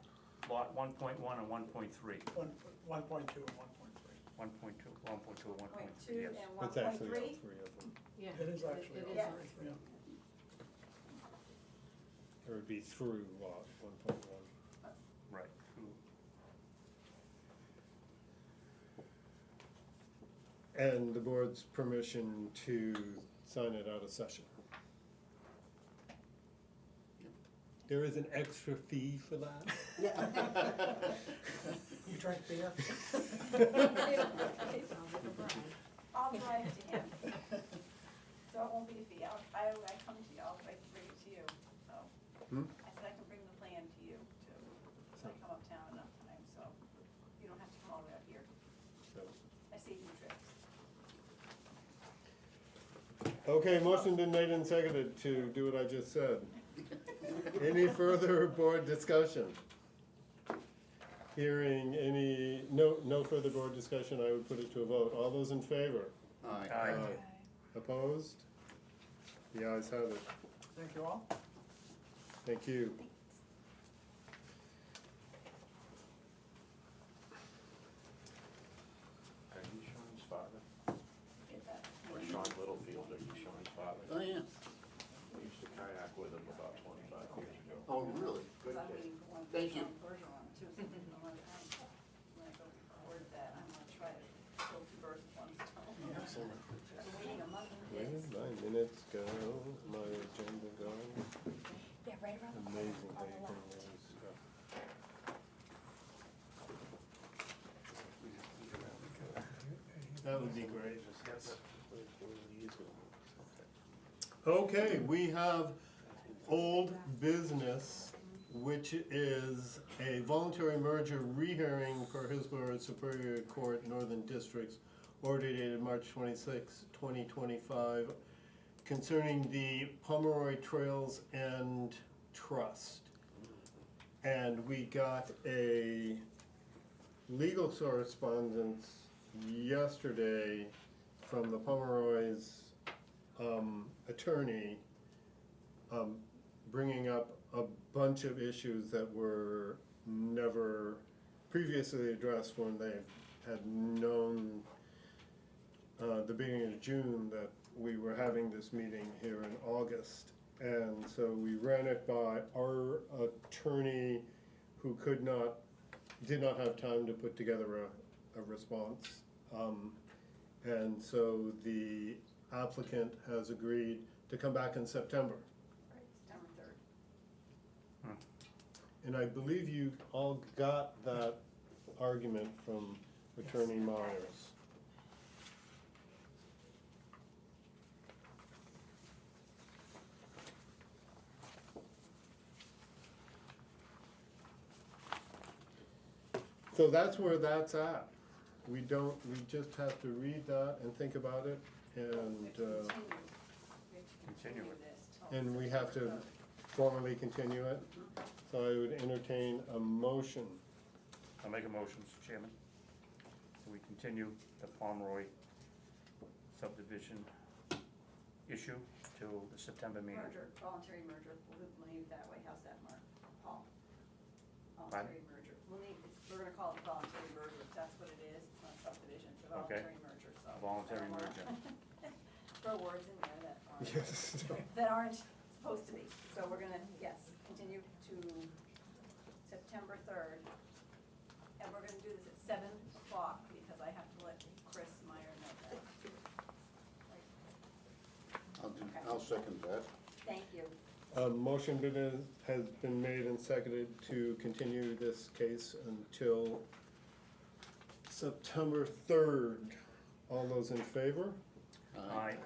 Lot 1.1 and 1.3. 1.2 and 1.3. 1.2, 1.2, and 1.3, Point two yes. and one It's point actually all three? three of them. Yeah. It is actually It all is Yeah. all three, three. yeah. It would be through lot 1.1. Right, true. And the board's permission to sign it out of session. There is an extra fee for that? You drink beer? I'll drive it to him. So it won't be a fee, I come to you, I'll bring it to you, so. Hmm? I said I can bring the plan to you, too, so I come uptown enough times, so you don't have to come all the way up here. So. I save you trips. Okay, motion been made and seconded to do what I just said. Any further board discussion? Hearing no further board discussion, I would put it to a vote. All those in favor? Aye. Aye. Opposed? The ayes have it. Thank you all. Thank you. Are you Sean's father? Get that. Or Sean Littlefield, are you Sean's father? Oh, yeah. I used to kayak with him about 25 years ago. Oh, really? Because I'm waiting for one Thank you. on Bergeron, too, so I want to, when I go record that, I'm gonna try to kill 2 birds with one stone. I'm waiting a month and Where days. did my minutes go? My agenda go? Yeah, right around the corner Amazing on day the for left. new stuff. That would be great. Yes. Okay, we have old business, which is a voluntary merger rehearing for Hillsborough Superior Court Northern Districts, order dated March 26, 2025, concerning the Pomeroy Trails and Trust. And we got a legal correspondence yesterday from the Pomeroy's attorney bringing up a bunch of issues that were never previously addressed when they had known the beginning of June that we were having this meeting here in August. And so we ran it by our attorney, who did not have time to put together a response. And so the applicant has agreed to come back in September. Right, September 3rd. And I believe you all got that argument from Attorney Myers. So that's where that's at. We just have to read that and think about it, and Continue it. this till and we have to September formally continue it. So I would entertain a motion. I'll make a motion, Mr. Chairman, that we continue the Pomeroy subdivision issue till the September 3rd. meeting. Merger, voluntary merger, we'll leave it that way, how's that, Mark? Paul? Pardon? Voluntary merger, we're gonna call it voluntary merger, if that's what it is, it's not subdivision, it's a Okay. voluntary merger, so. Voluntary I don't merger. wanna Throw words in there that aren't. Yes. That aren't supposed to be, so we're gonna, yes, continue to September 3rd. And we're gonna do this at 7 o'clock, because I have to let Chris Meyer know that. Right. I'll second that. Thank you. A motion has been made and seconded to continue this case until September 3rd. All those in favor? Aye.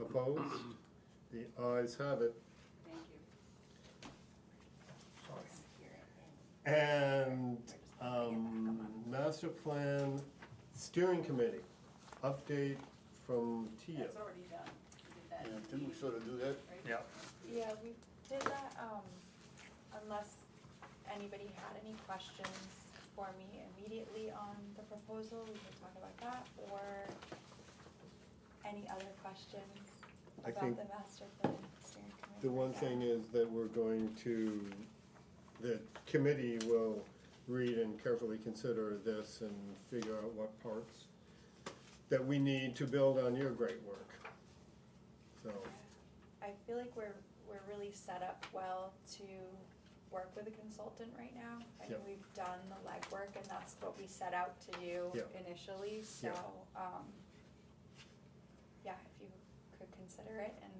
Opposed? The ayes have it. Thank you. And Master Plan Steering Committee, update from Tia. That's already done. We did that. Yeah, didn't we sort of do that? Right? Yeah. Yeah, we did that, unless anybody had any questions for me immediately on the proposal, we could talk about that, or any other questions I about think the master plan steering committee. The one thing is that the committee will read and carefully consider this and figure out what parts that we need to build on your great work. So, I feel like we're really set up well to work with a consultant right now. I mean, Yep. we've done the legwork, and that's what we set out to do Yep. initially, so, Yep. yeah, if you could consider it and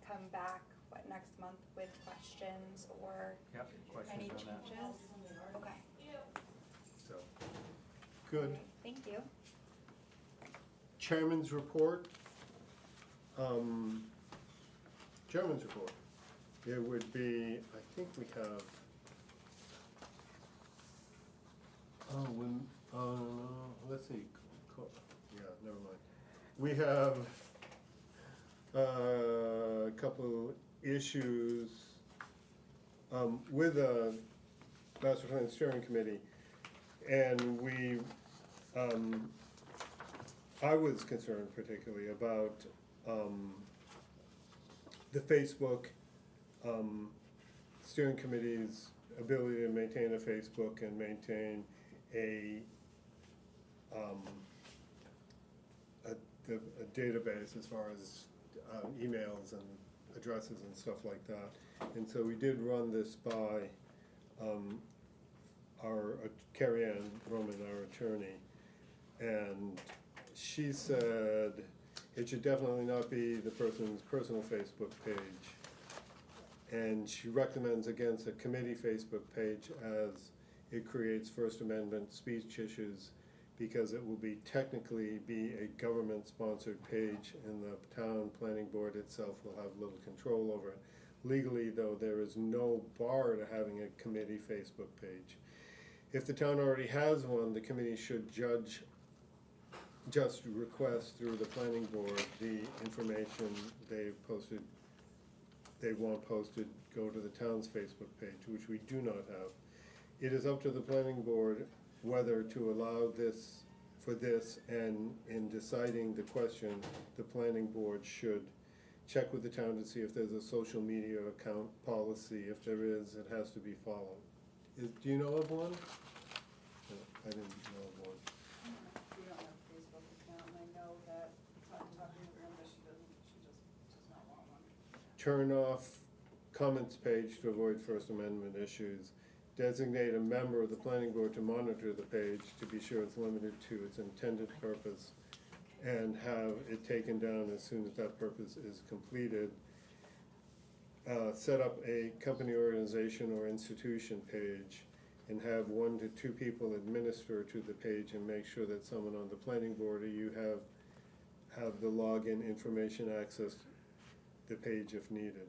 come back, next month with questions or Yep, any questions on that? changes? Okay. so, good. Alright, thank you. Chairman's report. Chairman's report. It would be, I think we have, let's see, yeah, never mind. We have a couple issues with the Master Plan Steering Committee, and I was concerned particularly about the Facebook steering committee's ability to maintain a Facebook and maintain a database as far as emails and addresses and stuff like that. And so we did run this by our Carrie Ann Roman, our attorney, and she said it should definitely not be the person's personal Facebook page. And she recommends against a committee Facebook page as it creates First Amendment speech issues because it will technically be a government-sponsored page and the town planning board itself will have little control over it. Legally, though, there is no bar to having a committee Facebook page. If the town already has one, the committee should just request through the planning board the information they want posted, go to the town's Facebook page, which we do not have. It is up to the planning board whether to allow this, and in deciding the question, the planning board should check with the town to see if there's a social media account policy. If there is, it has to be followed. Do you know of one? No, I didn't know of one. We don't have a Facebook account, and I know that, I'm talking to Brenda, she does not want one. Turn off comments page to avoid First Amendment issues. Designate a member of the planning board to monitor the page to be sure it's limited to its intended purpose, and have it taken down as soon as that purpose is completed. Set up a company, organization, or institution page, and have 1 to 2 people administer to the page, and make sure that someone on the planning board or you have the login information access the page if needed.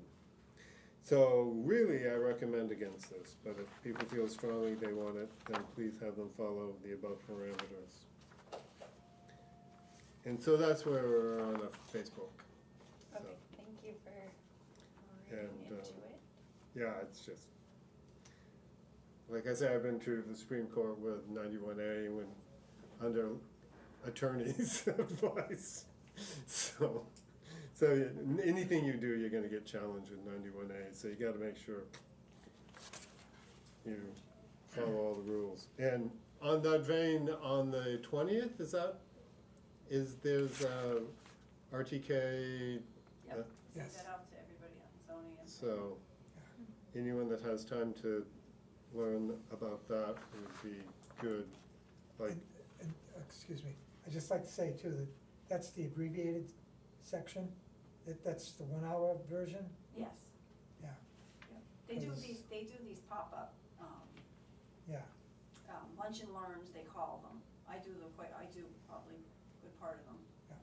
So really, I recommend against this, but if people feel strongly they want it, then please have them follow the above parameters. And so that's where we're on a Facebook. So, Okay, thank you for reading And, into it. yeah, it's just, like I said, I've been to the Supreme Court with 91A when, under attorney's advice. So anything you do, you're gonna get challenged with 91A, so you gotta make sure you follow all the rules. And on that vein, on the 20th, there's RTK, Yep, Yes. send that out to everybody on zoning and. so anyone that has time to learn about that would be good, like, And, excuse me, I'd just like to say too, that that's the abbreviated section, that's the 1 hour version, Yes, yeah, yep. They do Because- these pop-up, yeah. lunch and learns, they call them. I do probably a good part of them. Yeah.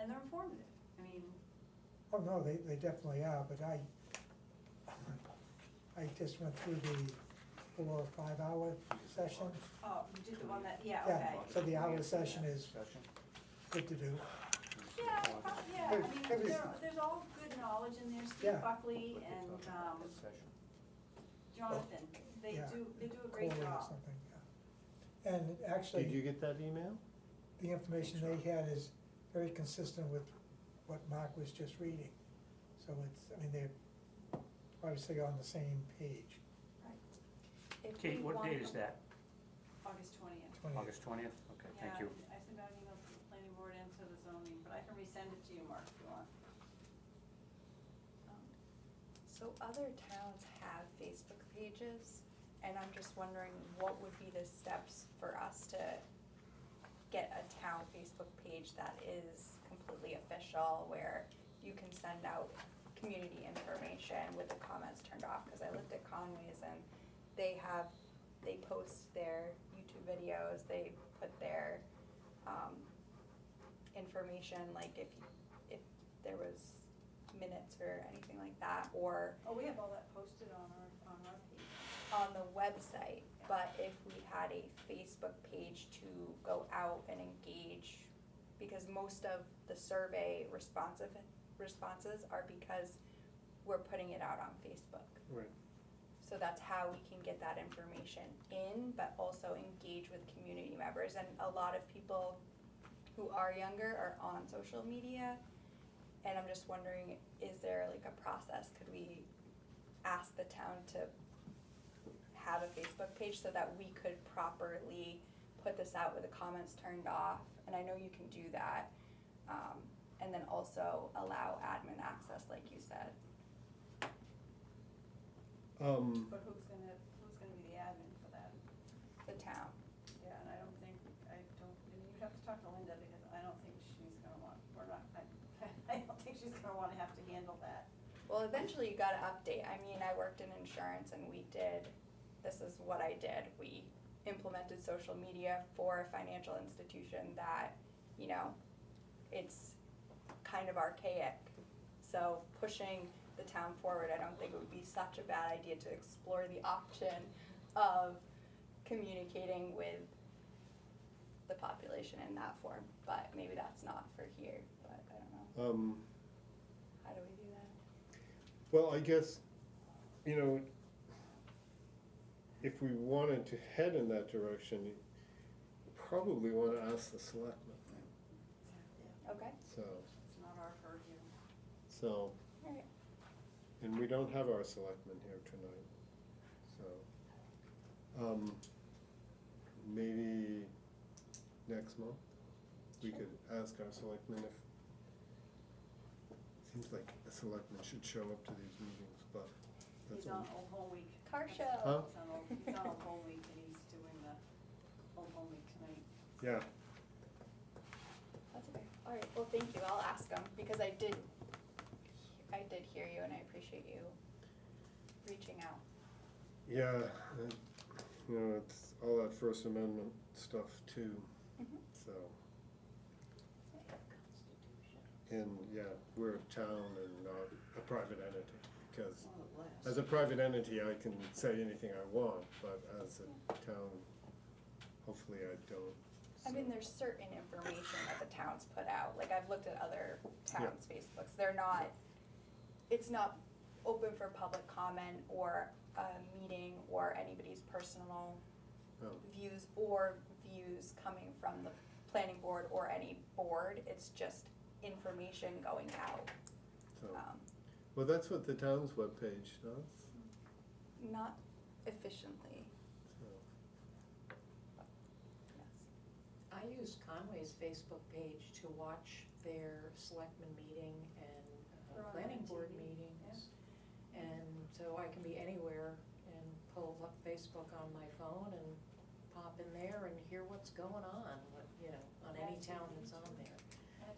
And they're informative, I mean, Oh, no, they definitely are, but I just went through the 4 or 5 hour session. oh, you did the one that, yeah, Yeah, okay. so the hour session is good to do. Yeah, I mean, It was- there's all good knowledge in there, Steve Yeah. Buckley and, Jonathan, they Yeah. do a great Corey or job. something, yeah. And actually. did you get that email? The information they had is very consistent with what Mark was just reading. So they're obviously on the same page. If Kate, we what want- date is that? August 20th. 20th. August 20th? Okay, thank you. Yeah, I sent out emails to the planning board and to the zoning, but I can resend it to you, Mark, if you want. So other towns have Facebook pages, and I'm just wondering what would be the steps for us to get a town Facebook page that is completely official, where you can send out community information with the comments turned off, cause I looked at Conway's and they post their YouTube videos, they put their, information, like if there was minutes or anything like that, or Oh, we have all that posted on our page. on the website, but if we had a Facebook page to go out and engage, because most of the survey responses are because we're putting it out on Facebook. Right. So that's how we can get that information in, but also engage with community members, and a lot of people who are younger are on social media, and I'm just wondering, is there like a process, could we ask the town to have a Facebook page so that we could properly put this out with the comments turned off, and I know you can do that, and then also allow admin access, like you said. But who's gonna be the admin for that? The town. Yeah, and I don't, and you'd have to talk to Linda, because I don't think she's gonna want, I don't think she's gonna wanna have to handle that. Well, eventually you gotta update. I mean, I worked in insurance and this is what I did. We implemented social media for a financial institution that, it's kind of archaic. So pushing the town forward, I don't think it would be such a bad idea to explore the option of communicating with the population in that form. But maybe that's not for here, but I don't know. How do we do that? Well, I guess, if we wanted to head in that direction, you probably wanna ask the selectmen, Okay. so. It's not our purview. So, Alright. and we don't have our selectmen here tonight, so, maybe next month, we could ask our selectmen if, seems like a selectman should show up to these meetings, but that's He's all. on Old Home Week. Car show. Huh? He's on Old Home Week and he's doing the Old Home Week tonight. Yeah, That's okay. Alright, well, thank you, I'll ask them, because I did hear you and I appreciate you reaching out. yeah, you know, it's all that First Amendment stuff too, Mhm. so. And, yeah, we're a town and not a private entity, because as a private entity, I can say anything I want, but as a town, hopefully I don't. I mean, so. there's certain information that the towns put out, like I've looked at other towns' Facebooks, they're not, it's not open for public comment or a meeting or anybody's personal Oh. views coming from the planning board or any board, it's just information going out. So, Um, well, that's what the town's webpage does, not efficiently, so. yes. I use Conway's Facebook page to watch their selectmen meeting and They're on planning board TV, meetings. And so I can be anywhere and pull up Facebook on my phone and pop in there and hear what's going on, on any town that's on there.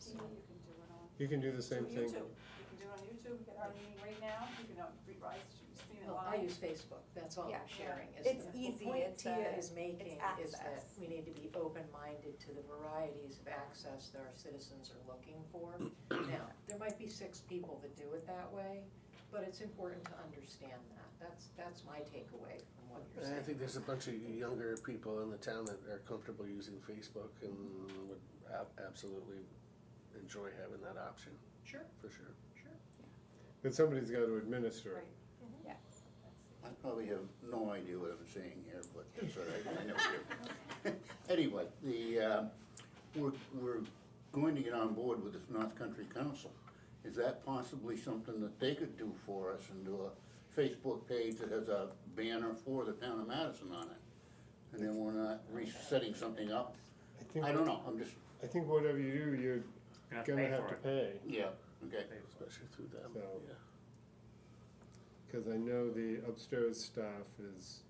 You can do it on. You can do the same Do thing. YouTube. You can do it on YouTube, get our meeting right now, you can stream it Well, live. I use Facebook, that's all Yeah, I'm sharing. it's the easy, point it's Tia a- is making it's is that access. we need to be open-minded to the varieties of access that our citizens are looking for. Now, there might be 6 people that do it that way, but it's important to understand that. That's my takeaway from what you're And saying. I think there's a bunch of younger people in the town that are comfortable using Facebook and would absolutely enjoy having that option, Sure, for sure. sure. But somebody's got to administer it. Yeah. I probably have no idea what I'm saying here, but that's all right, I never do. Anyway, we're going to get on board with this North Country Council. Is that possibly something that they could do for us and do a Facebook page that has a banner for the town of Madison on it? And then we're not resetting something up? think I don't know, I'm just, I think whatever you do, you're Gonna gonna pay have for to it. pay, yeah, okay. Pay for it. Especially through them, So- yeah. cause I know the upstairs staff is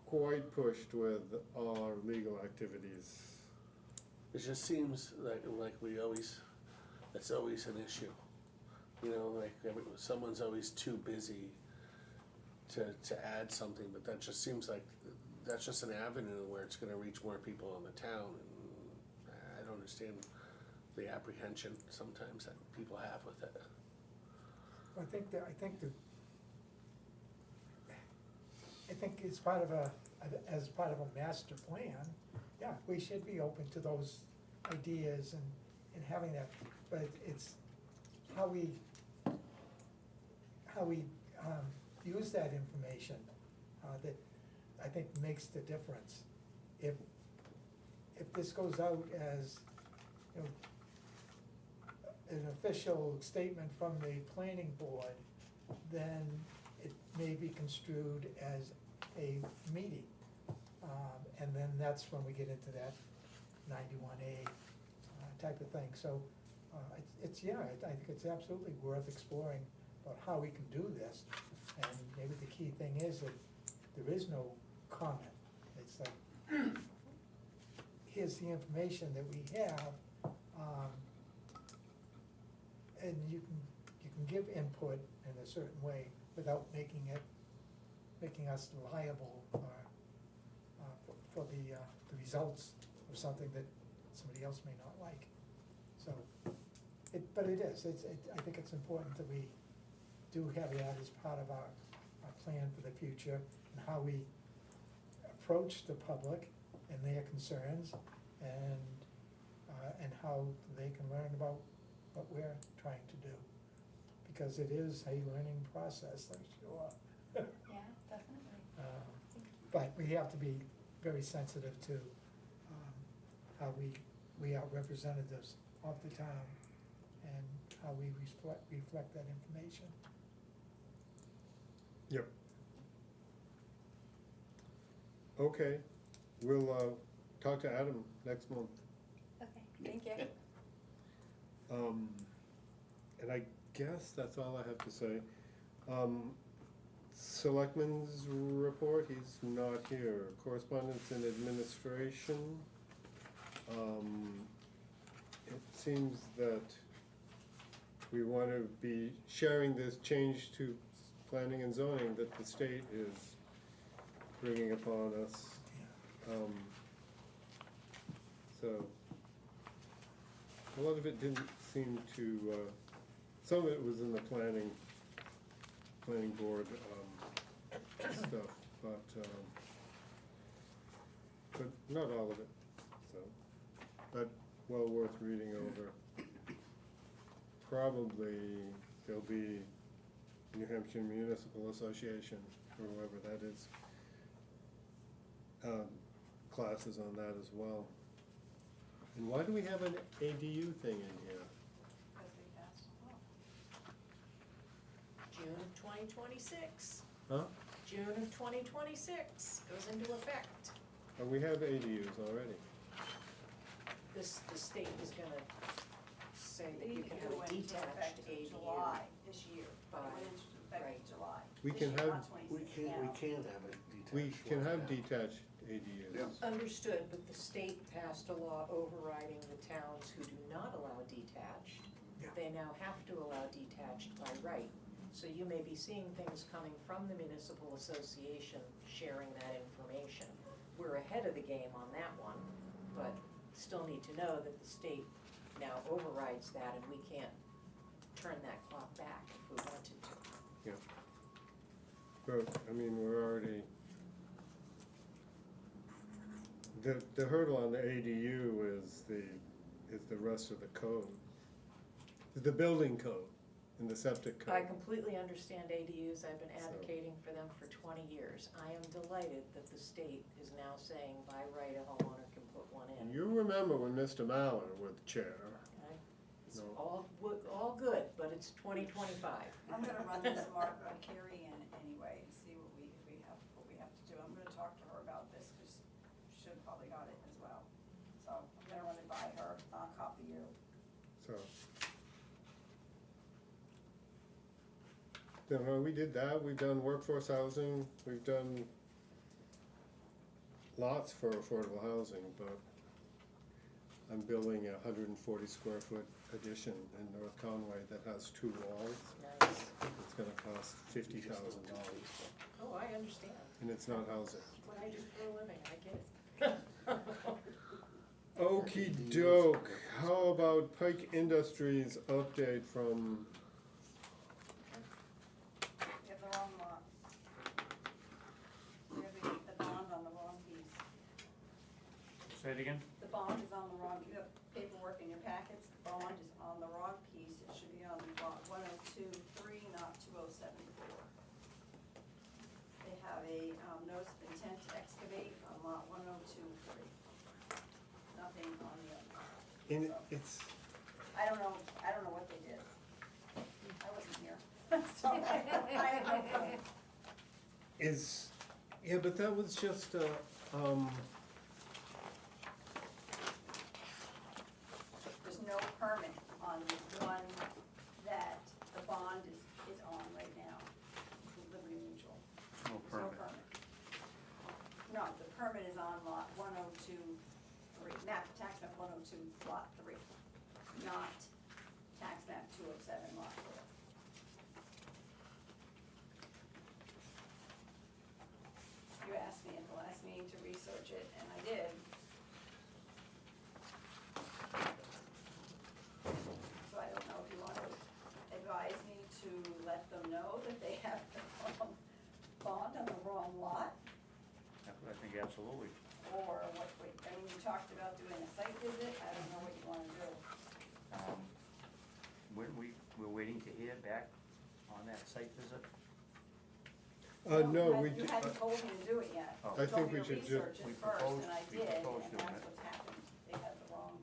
quite pushed with all our legal activities. It just seems like we always, that's always an issue. You know, like someone's always too busy to add something, but that just seems like, that's just an avenue where it's gonna reach more people in the town. And I don't understand the apprehension sometimes that people have with it. I think it's part of as part of a master plan, yeah, we should be open to those ideas and having that, but it's how we use that information, that I think makes the difference. If this goes out as, you know, an official statement from the planning board, then it may be construed as a meeting. And then that's when we get into that 91A type of thing. So I think it's absolutely worth exploring about how we can do this. And maybe the key thing is that there is no comment. It's like, here's the information that we have, and you can give input in a certain way without making us liable for the results of something that somebody else may not like. So, but it is, I think it's important that we do have that as part of our plan for the future, and how we approach the public and their concerns, and how they can learn about what we're trying to do. Because it is a learning process, I'm sure. Yeah, definitely. But we have to be very sensitive to how we are representatives of the town, and how we reflect that information. Yep. Okay, we'll, talk to Adam next month. Okay, thank you. And I guess that's all I have to say. Selectmen's report, he's not here. Correspondence and administration. It seems that we want to be sharing this change to planning and zoning that the state is bringing upon us. So, a lot of it didn't seem to, some of it was in the planning board, stuff, but not all of it, so, but well worth reading over. Probably there'll be New Hampshire Municipal Association, or whoever that is, classes on that as well. And why do we have an ADU thing in here? Because they passed a law. June of 2026. Huh? June of 2026 goes into effect. Oh, we have ADUs already. The state is gonna say that you can ADU have a went into detached effect in ADU. July this year. By- It went into effect right. in July. We This can year, have- not 26 now. We can't have it detached. We can right have now. detached ADUs. Yeah. Understood, but the state passed a law overriding the towns who do not allow detached. Yeah. They now have to allow detached by right. So you may be seeing things coming from the municipal association sharing that information. We're ahead of the game on that one, but still need to know that the state now overrides that and we can't turn that clock back if we wanted to. Yeah. But, I mean, we're already, the hurdle on the ADU is the rest of the code. The building code and the septic code. I completely understand ADUs, I've been So- advocating for them for 20 years. I am delighted that the state is now saying by right a homeowner can put one in. You remember when Mr. Mallon was chair? Okay? It's No. all good, but it's 2025. I'm gonna run this Mark Carey in anyway and see what we have to do. I'm gonna talk to her about this, cause she should probably got it as well. So I'm gonna run it by her, I'll copy you. So. Don't know, we did that, we've done workforce housing, we've done lots for affordable housing, but I'm building a 140 square foot addition in North Conway that has 2 walls. Nice. It's gonna cost $50,000, Oh, I understand. and it's not housing. It's what I do for a living, I get it. Okey doke, how about Pike Industries update from, You have the wrong lot. You have the bond on the wrong piece. Say it again? The bond is on the wrong, you have paperwork in your packets, the bond is on the wrong piece, it should be on lot 102.3, not 207.4. They have a, notice of intent to excavate on lot 102.3. Nothing on the other. in, So, it's, I don't know what they did. I wasn't here. So, I have no clue. is, yeah, but that was just a, There's no permit on the one that the bond is on right now, Liberty Mutual. There's no There's no permit. permit. No, the permit is on lot 102.3, tax map 102, lot 3, not tax map 207, lot 4. You asked me at the last meeting to research it, and I did. So I don't know if you want to advise me to let them know that they have the wrong bond on the wrong lot, I think absolutely. or what, I mean, you talked about doing a site visit, I don't know what you want to do. We're waiting to hear back on that site visit. no, we You did, hadn't told me to do it yet. Oh. You I think told me we to should research we it first, proposed- and I we did, and proposed doing that's it. what's happened, they had the wrong.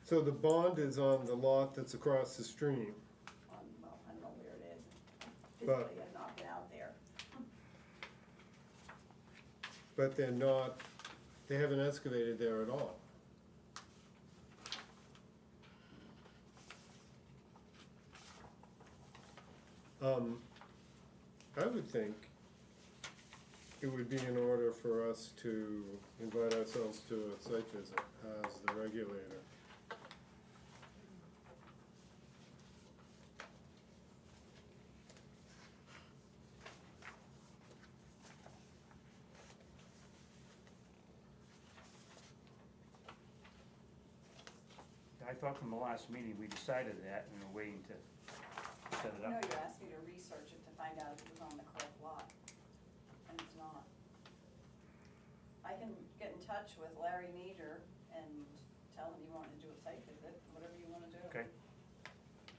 so So the bond is on the lot that's across the stream, Well, I don't know where it is. But- Physically, I've not been out there. but they're not, they haven't excavated there at all. I would think it would be in order for us to invite ourselves to a site visit as the regulator. I thought from the last meeting, we decided that and we're waiting to set it No, up. you asked me to research it to find out if it was on the correct lot, and it's not. I can get in touch with Larry Major and tell him you want to do a site visit, whatever you wanna do. Okay,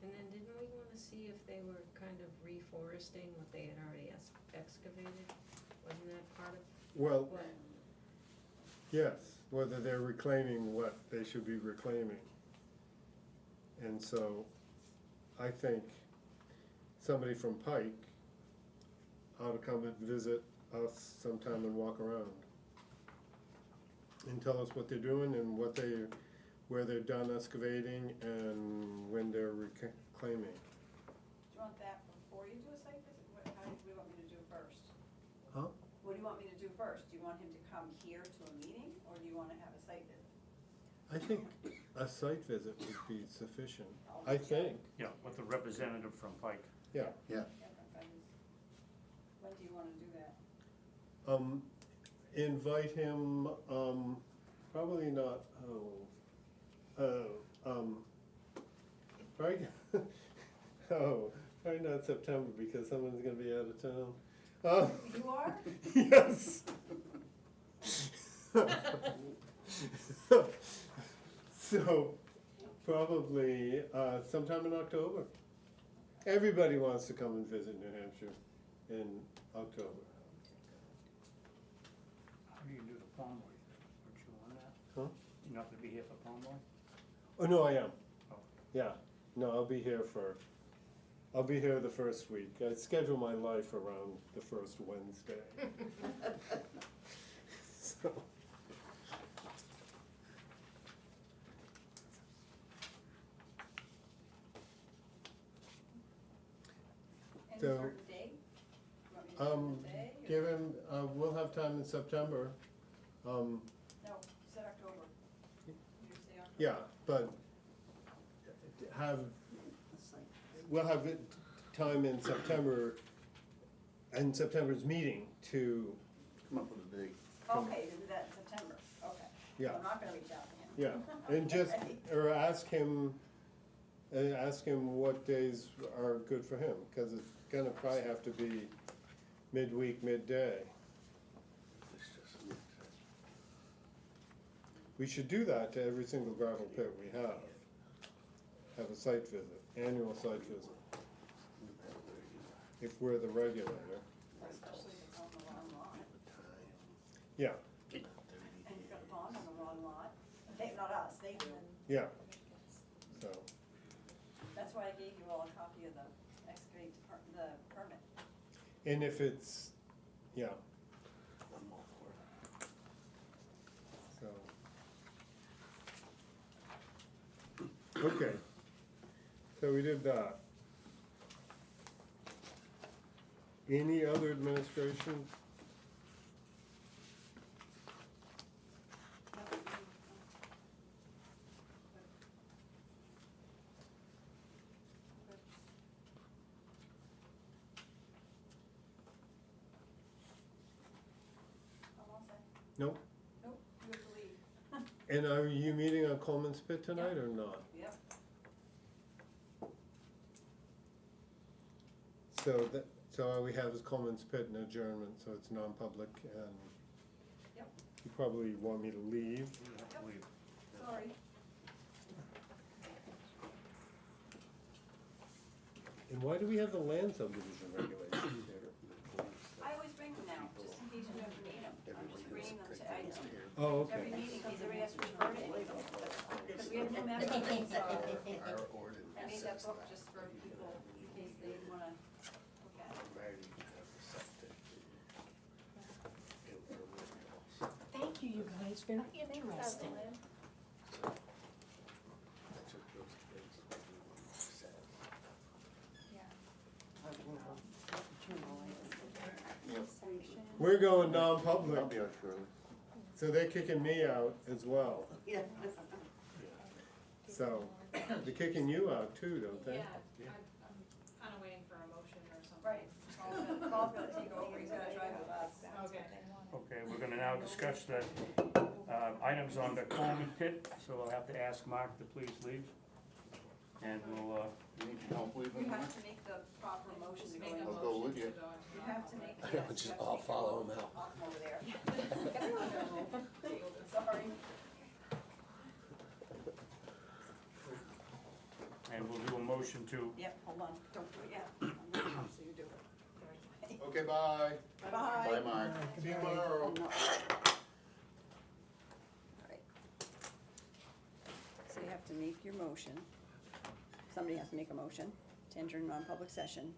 And then didn't we wanna see if they were kind of reforesting what they had already excavated? Wasn't that part of Well, what? yes, whether they're reclaiming what they should be reclaiming. And so, I think somebody from Pike ought to come and visit us sometime and walk around. And tell us what they're doing and what they, where they're done excavating and when they're reclaiming. Do you want that before you do a site visit? How do you want me to do first? Huh? What do you want me to do first? Do you want him to come here to a meeting, or do you wanna have a site visit? I think a site visit would be sufficient, I think, yeah, with the representative from Pike. yeah. Yeah, Yeah, but when do you wanna do that? Invite him, probably not, probably, probably not September because someone's gonna be out of town. You are? Yes. So, probably, sometime in October. Everybody wants to come and visit New Hampshire in October. How do you do the Palm Boy? Aren't you on that? Huh? You're not gonna be here for Palm Boy? Oh, no, I am. Oh. Yeah, no, I'll be here the first week. I schedule my life around the first Wednesday. So, Any So, certain date? You want me to do it today, or- give him, we'll have time in September. No, you said October. You say October. Yeah, but we'll have it time in September, and September's meeting to, come up with a date. Okay, to do that in September, okay. So Yeah. I'm not gonna reach out to him. yeah, and just, Okay. or ask him what days are good for him, cause it's gonna probably have to be midweek, midday. This doesn't make sense. We should do that to every single gravel pit we have. Have a site visit, annual site visit, if we're the regulator. Especially if it's on the wrong lot, Yeah, and you've got a pond on the wrong lot. They, not us, they do. yeah, so, That's why I gave you all a copy of the excavate, the permit. and if it's, yeah, I'm all for it. so. Okay, so we did that. Any other administration? I'm all set. Nope. Nope, you have to leave. And are you meeting on Coleman's Pit tonight or not? Yep. So that, so all we have is Coleman's Pit and adjournment, so it's non-public, and Yep. you probably want me to leave. We have to leave. Sorry. And why do we have the land subdivision regulations here? I always bring them now, just in case you never need them. I'm just bringing them to, I know. Oh, Every okay. meeting, he's already asked for permit, because we We have new members, so Our ordinance I made that says book that. just for people, in case they wanna look at it. Married, you can have the septic. It will also. Thank you, you guys, very interesting. So, that's what those things that we said. We're going I'll non-public, be out shortly. so they're kicking me out as well. So, they're kicking you out too, don't they? I'm kinda waiting for a motion or something. Right, Paul's gonna take over, he's gonna drive with us. Okay. Okay, we're gonna now discuss the, items on the Coleman pit, so I'll have to ask Mark to please leave. And we'll, You need some help leaving? You have to make the proper motion to go in. I'll go with you. You have to make. I know, just I'll follow him out. I'll come over there. Sorry. and we'll do a motion to, Yep, hold on, don't do it yet. I'm not, so you do it. Okay, bye. Bye. Bye, Mark. See you tomorrow. Alright. So you have to make your motion. Somebody has to make a motion to enter a non-public session.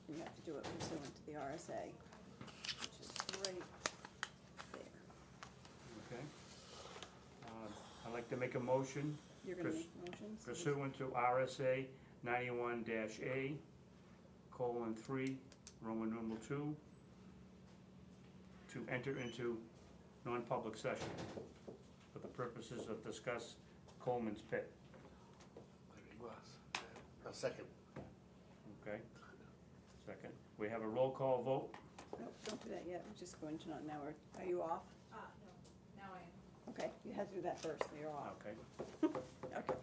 And you have to do it pursuant to the RSA, which is right there. okay? I'd like to make a motion You're gonna Purs- make motions? pursuant to RSA 91-A:3, Roman numeral 2, to enter into non-public session for the purposes of discuss Coleman's pit, There he was. A second. okay? Second, we have a roll call vote. No, don't do that yet, we're just going to, now are you off? No, now I am. Okay, you had to do that first, so you're off. Okay. Okay.